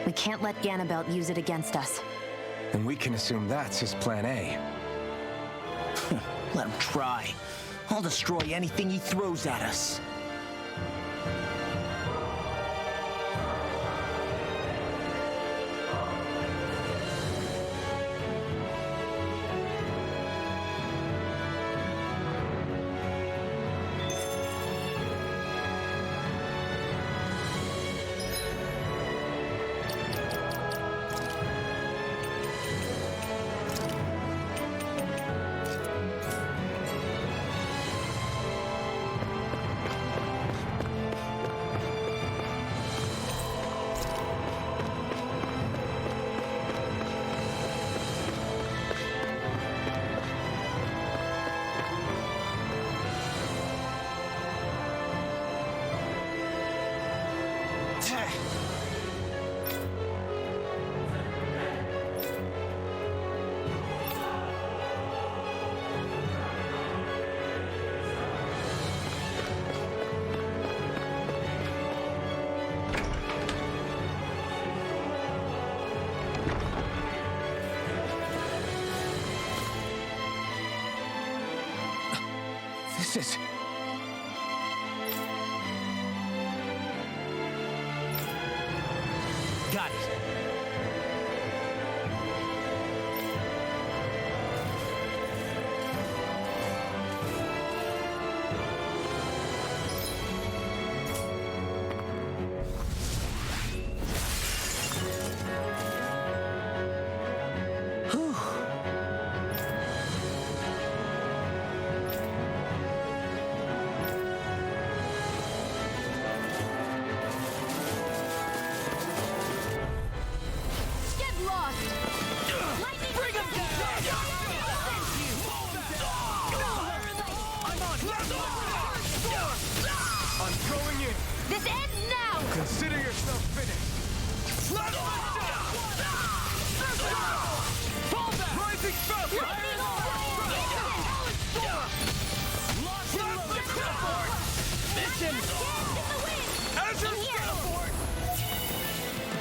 We can't let Ganabelt use it against us. Then we can assume that's his plan A. Let him try. I'll destroy anything he throws at us. This is... Got it. This ends now! Consider yourself finished. Rising Falcon! Mission!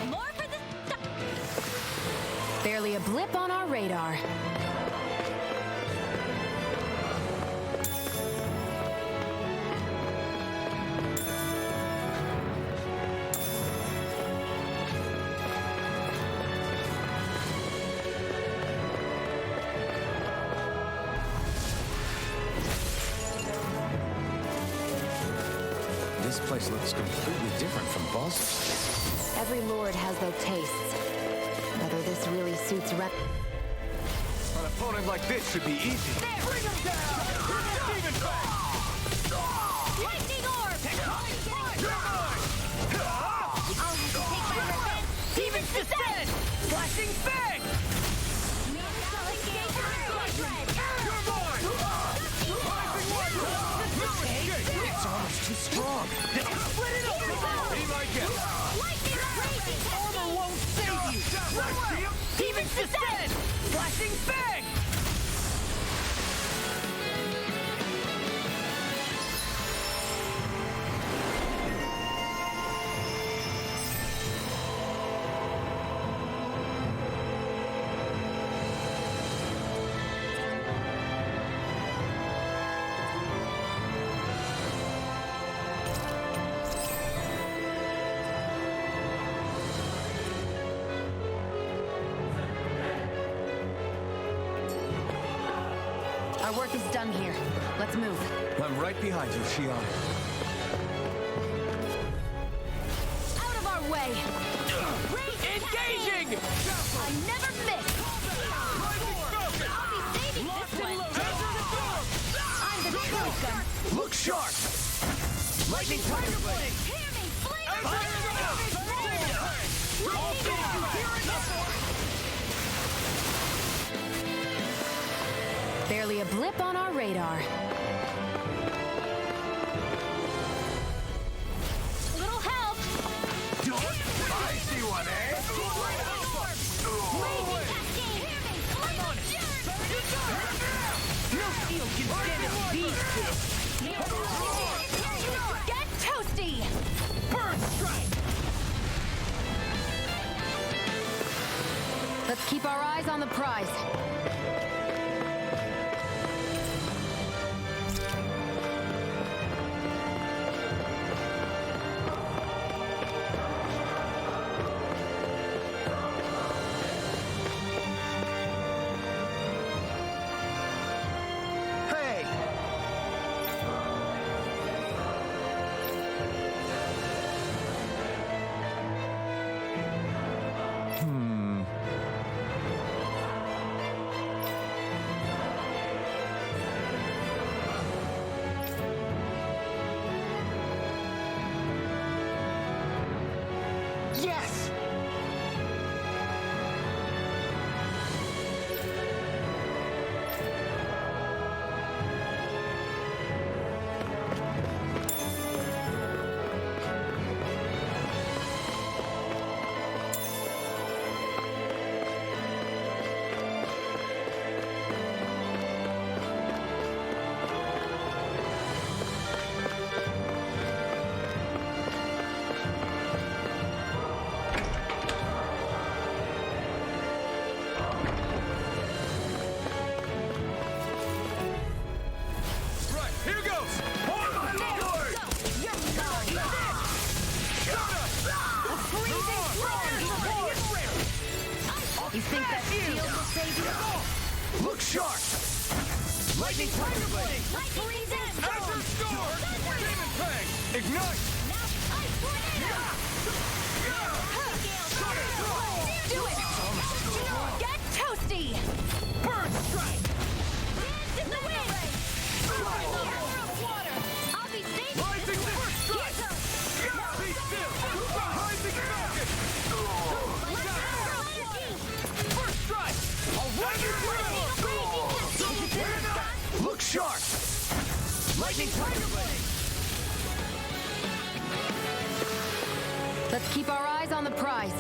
More for the... Barely a blip on our radar. This place looks completely different from Balzer's. Every lord has their tastes. Whether this really suits An opponent like this should be easy. Bring him down! Demon Lightning Orb! You're mine! I'll have to take my revenge! Demon's Descent! Flashing Fang! It's almost too strong. Split it up! Be my guest. Armor won't save you! Demon's Descent! Flashing Fang! Our work is done here. Let's move. I'm right behind you, Shion. Out of our way! Engaging! I never miss! I'll be saving this one! I'm the truth gun! Look sharp! Lightning Tiger Blade! Hear me! Flame! Barely a blip on our radar. Little help! I see one, eh? No steel can stand against these two! Get toasty! Burn Strike! Let's keep our eyes on the prize. Hey! Yes! You think that shield will save you? Look sharp! Lightning Tiger Blade! Azure Storm! Demon Fang! Ignite! Do it! Get toasty! Burn Strike! Dance in the wind! Water! I'll be safe! Rising First Strike! Be still! Rising Falcon! First Strike! Look sharp! Lightning Tiger Blade! Let's keep our eyes on the prize.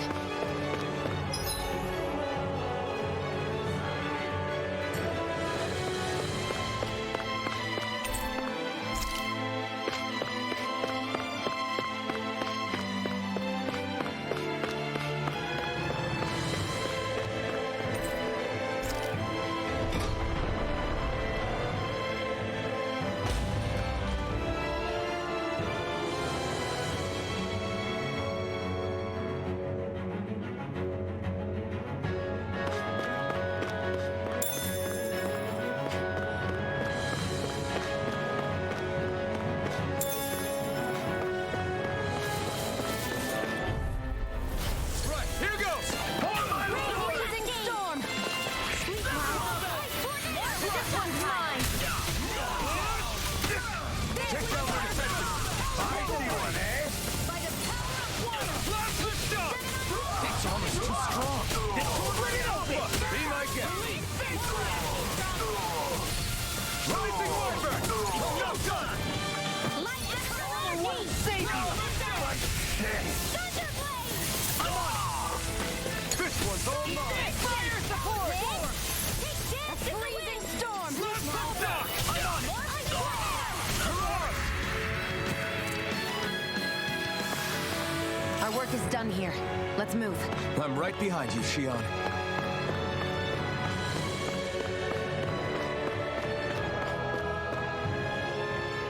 Our work is done here. Let's move. I'm right behind you, Shion.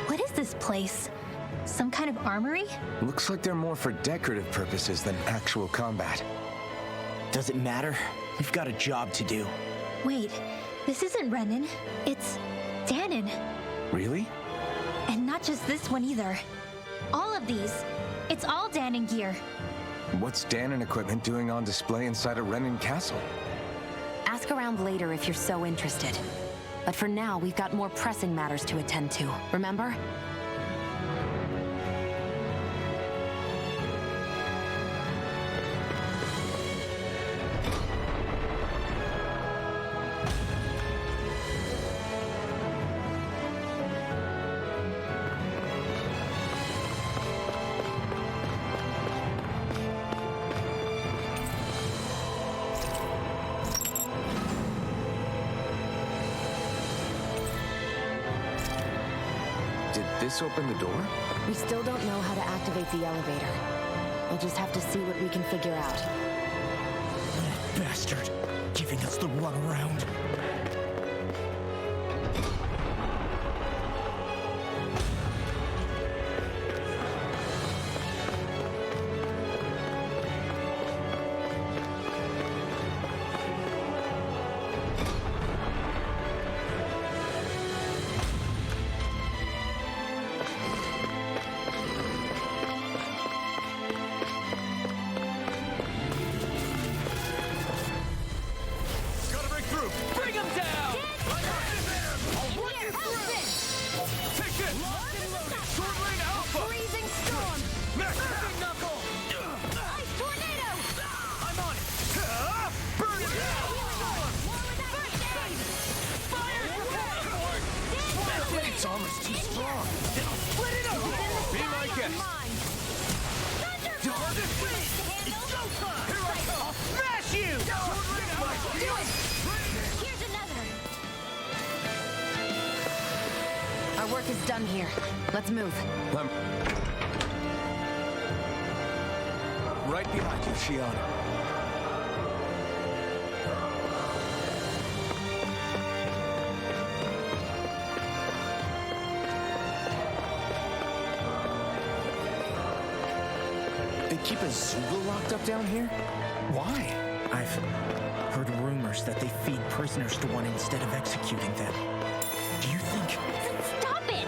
What is this place? Some kind of armory? Looks like they're more for decorative purposes than actual combat. Does it matter? We've got a job to do. Wait, this isn't Renan. It's Danon. Really? And not just this one either. All of these. It's all Danon gear. What's Danon equipment doing on display inside a Renan castle? Ask around later if you're so interested. But for now, we've got more pressing matters to attend to, remember? Did this open the door? We still don't know how to activate the elevator. We'll just have to see what we can figure out. That bastard, giving us the runaround. Our work is done here. Let's move. I'm right behind you, Shion. They keep a Zoogle locked up down here? Why? I've heard rumors that they feed prisoners to one instead of executing them. Do you think... Stop it!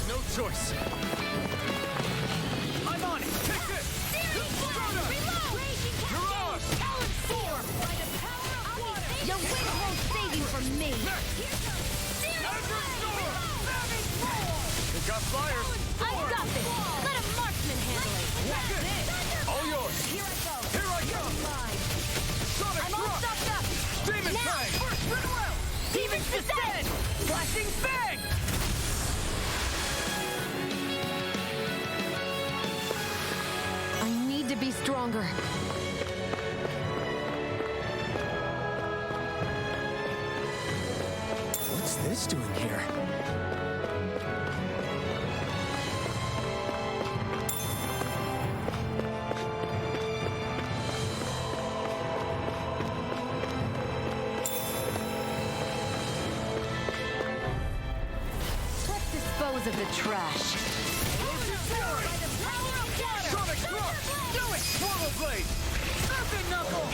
No choice. I'm on it. Take this. Your wings won't save you from me. It got fired. I've got this. Let a marksman handle it. All yours. Here I go. Here I come. Sonic I'm all Thrust. stocked up. Demon Now, Fang. first through. Demons descend. Flashing Fang. I need to be stronger. What's this doing here? Let's dispose of the trash. Sonic Thrust. Do it. Swallow Blade. Surfing Knuckle.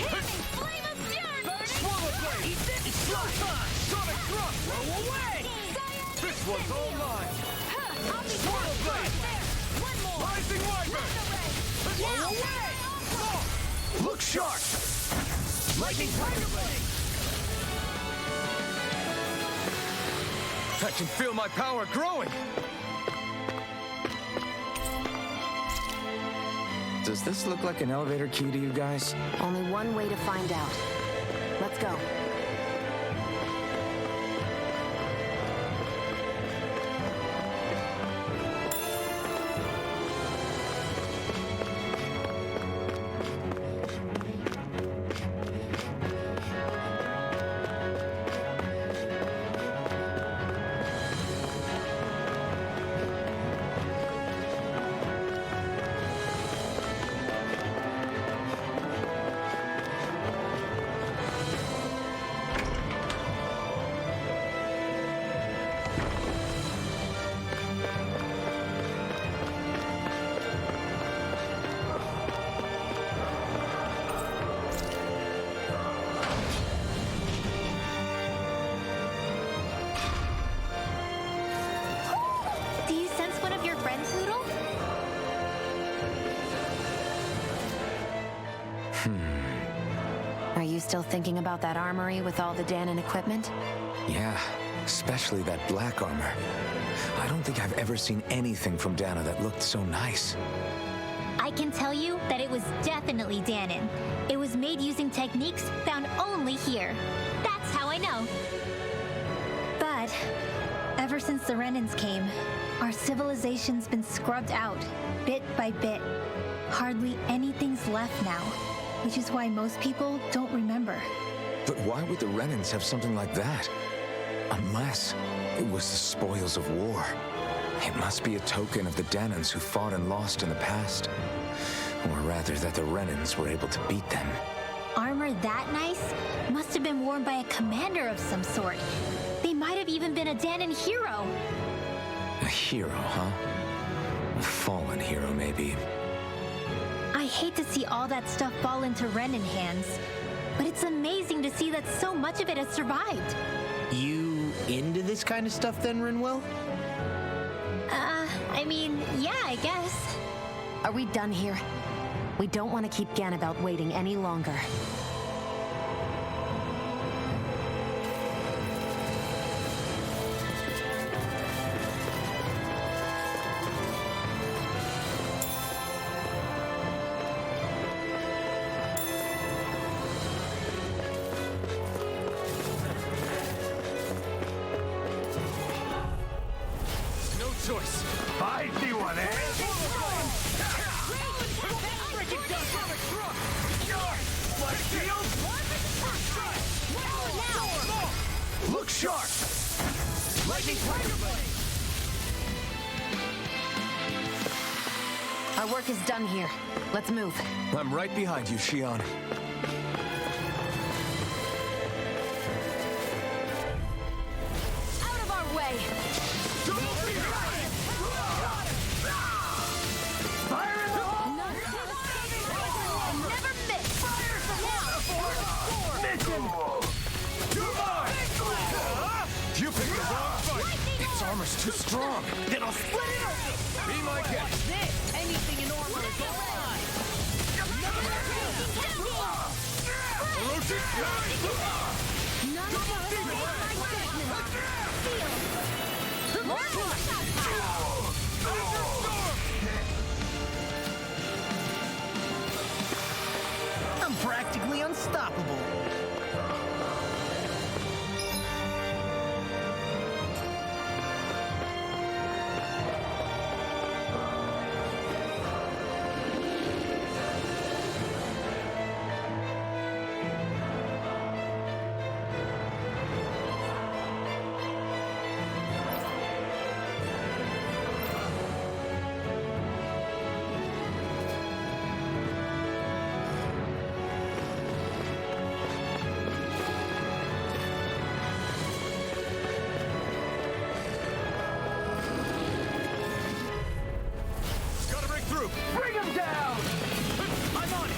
Flame of fury! Swallow Blade. It's slow time. Sonic Thrust. Roll away. This one's all mine. Swallow Blade. Rising Wyvern. Roll away. Look sharp. Lightning Tiger Blade. I can feel my power growing! Does this look like an elevator key to you guys? Only one way to find out. Let's go. Do you sense one of your friends, Noodle? Are you still thinking about that armory with all the Danon equipment? Yeah, especially that black armor. I don't think I've ever seen anything from Dana that looked so nice. I can tell you that it was definitely Danon. It was made using techniques found only here. That's how I know. But ever since the Renans came, our civilization's been scrubbed out, bit by bit. Hardly anything's left now, which is why most people don't remember. But why would the Renans have something like that? Unless it was the spoils of war. It must be a token of the Danons who fought and lost in the past. Or rather, that the Renans were able to beat them. Armor that nice must have been worn by a commander of some sort. They might have even been a Danon hero. A hero, huh? A fallen hero, maybe. I hate to see all that stuff fall into Renan hands, but it's amazing to see that so much of it has survived. You into this kind of stuff then, Rinwell? I mean, yeah, I guess. Are we done here? We don't want to keep Ganabelt waiting any longer. No choice. Spicy one, eh? Look sharp! Lightning Our work is done here. Let's move. I'm right behind you, Shion. Out of our way! Fire in the hole! Never miss! Mission! You picked the wrong fight! Its armor's too strong! Then I'll split it open! Be my guest! Anything in armor is all mine. I'm practically unstoppable. Gotta break through! Bring him down! I'm on it!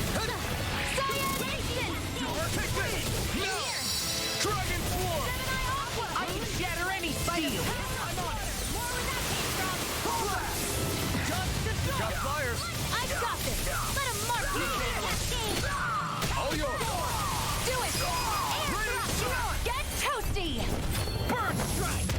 No! Dragon Floor! I can shatter any steel. I'm on it! Got fires! I got this. Let him mark you. All yours! Do it. Air thrust. Get toasty. Burn strike.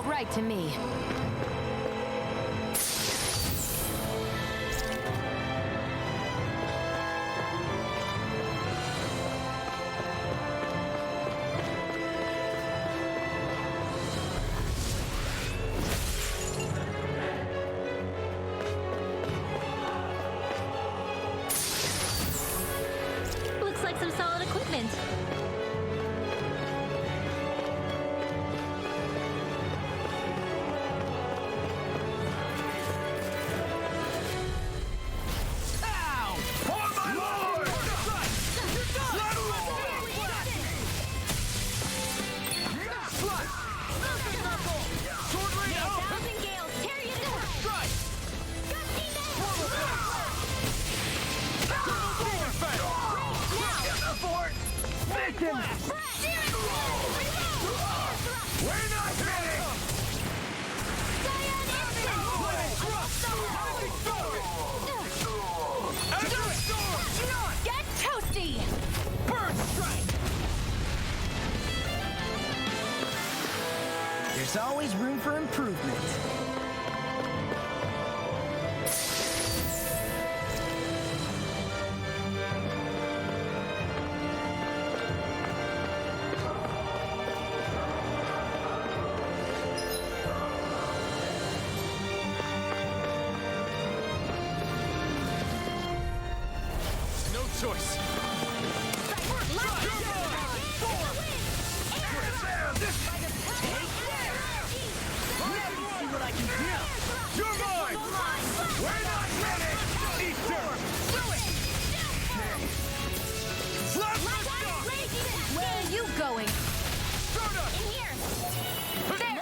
right to me. Looks like some solid equipment. Get toasty! Burn strike! There's always room for improvement. No choice. You're mine! We're not ready! Eat dirt! Do it! Where are you going? In here! There!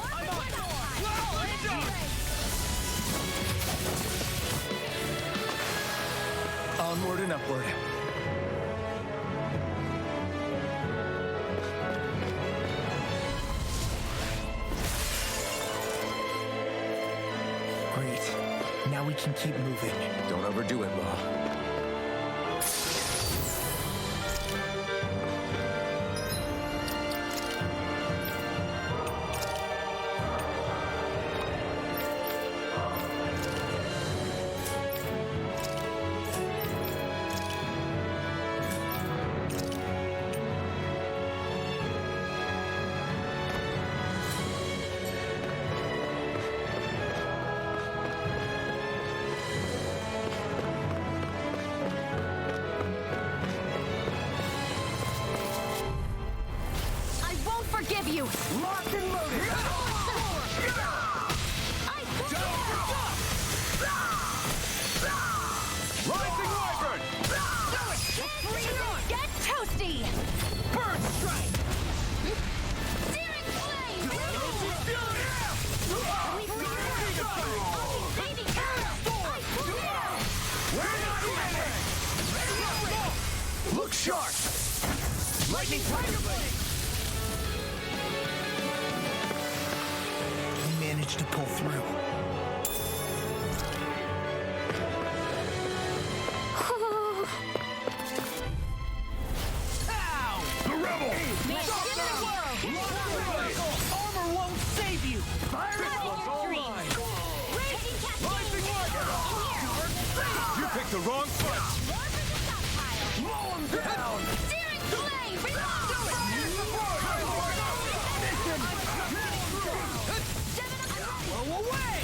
Onward and upward. Great. Now we can keep moving. Don't overdo it, Law. I won't forgive you! Locked and loaded! Rising Wyvern! Get toasty! Burn strike! Searing flame! Look sharp! Lightning Tiger Blade! We managed to pull through. The Rebel! Armor won't save you! You picked the wrong fight! Roll him down! Searing flame! Blow away!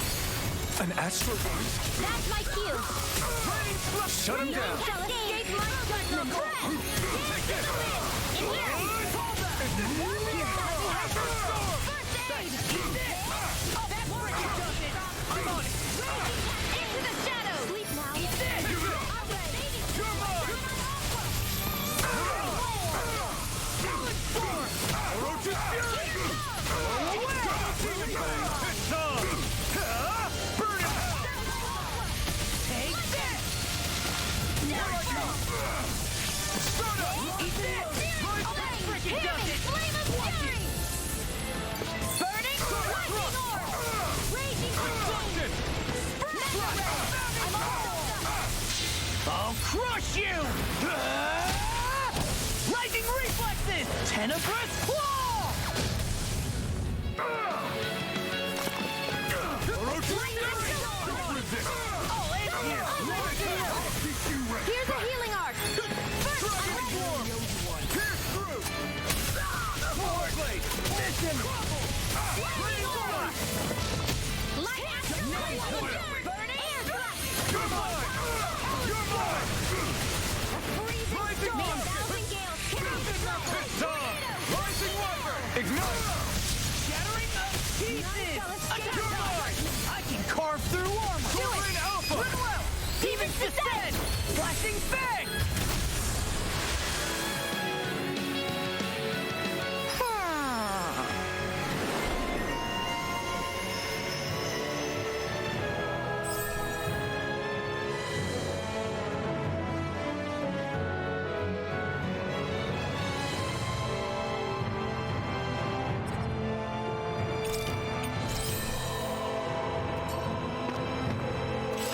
An astral That's my cue. Shut him down! Shall escape my judgment. In here. Into the shadows! Sleep now. Orochi's Fury! It's on! Burn it! Take this! Start up! Eat this! Freaking does it! Flame of fury! Burning lightning orb! Raging Destruction! I'll crush you! Lightning reflexes! Tenebrous claw! Action! Light action! Burning! You're mine! You're mine! Freezing storm! 1,000 gales! It's time! Rising Wyvern! Ignite! Shattering of pieces! You're mine! I can carve through armor! Soaring Alpha! Rinwell! Demons descend! Flashing Fang!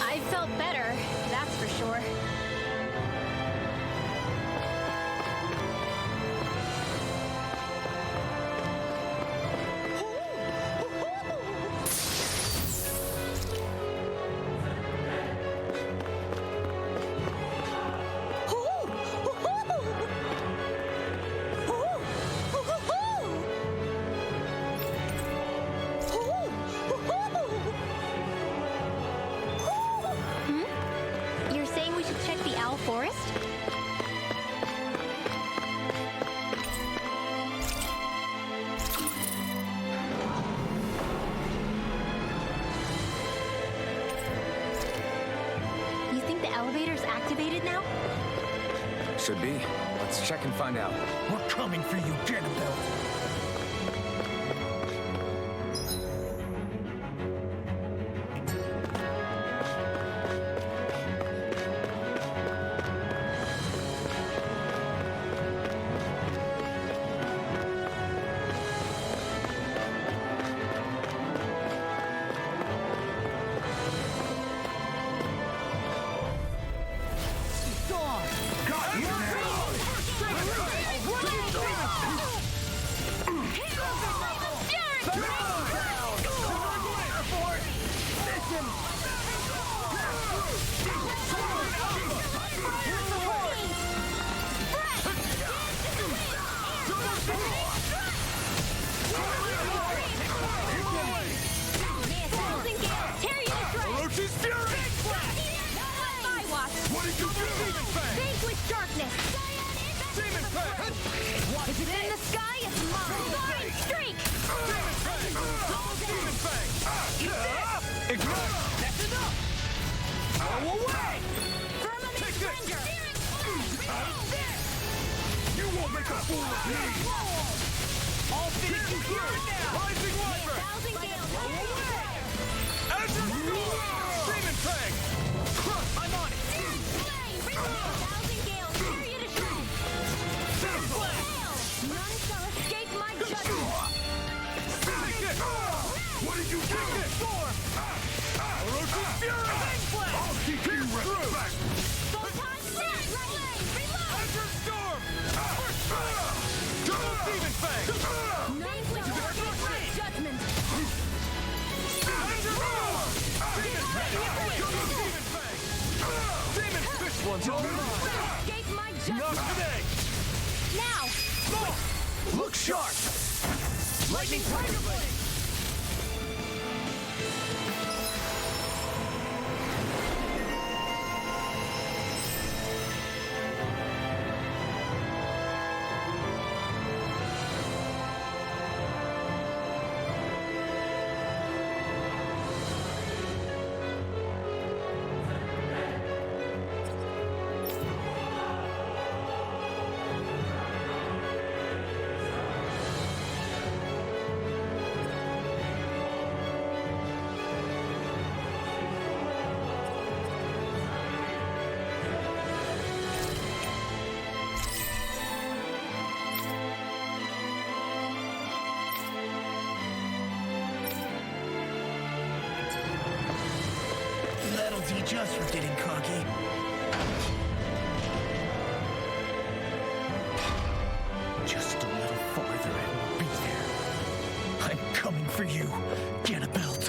I felt better, that's for sure. You're saying we should check the Owl Forest? You think the elevator's activated now? Should be. Let's check and find out. We're coming for you, Jannabelt. What did you do? Vanquish darkness! Demon Fang! If it's in the sky, it's mine! Blind streak! Demon Fang! Demon Fang! Ignite! That's enough! Go away! Firmament Ranger! You won't make a fool of me! I'll finish you here and now! Rising Wyvern! 1,000 gales! Azure Storm! Demon Fang! I'm on it! 1,000 gales! Period of shreds! None shall escape my judgment! Take it! What did you do? Storm! Orochi's Fury! I'll keep you through! Photon Blast! Azure Storm! Double Demon Fang! None shall escape my judgment! Azure Storm! Demon Fang! Double Demon Fang! Demon, this one's all mine! Escape my Not judgment! today! Now! Look sharp! Lightning Tiger Blade! That'll teach us for getting cocky. Just a little farther and we'll be there. I'm coming for you, Annabelle.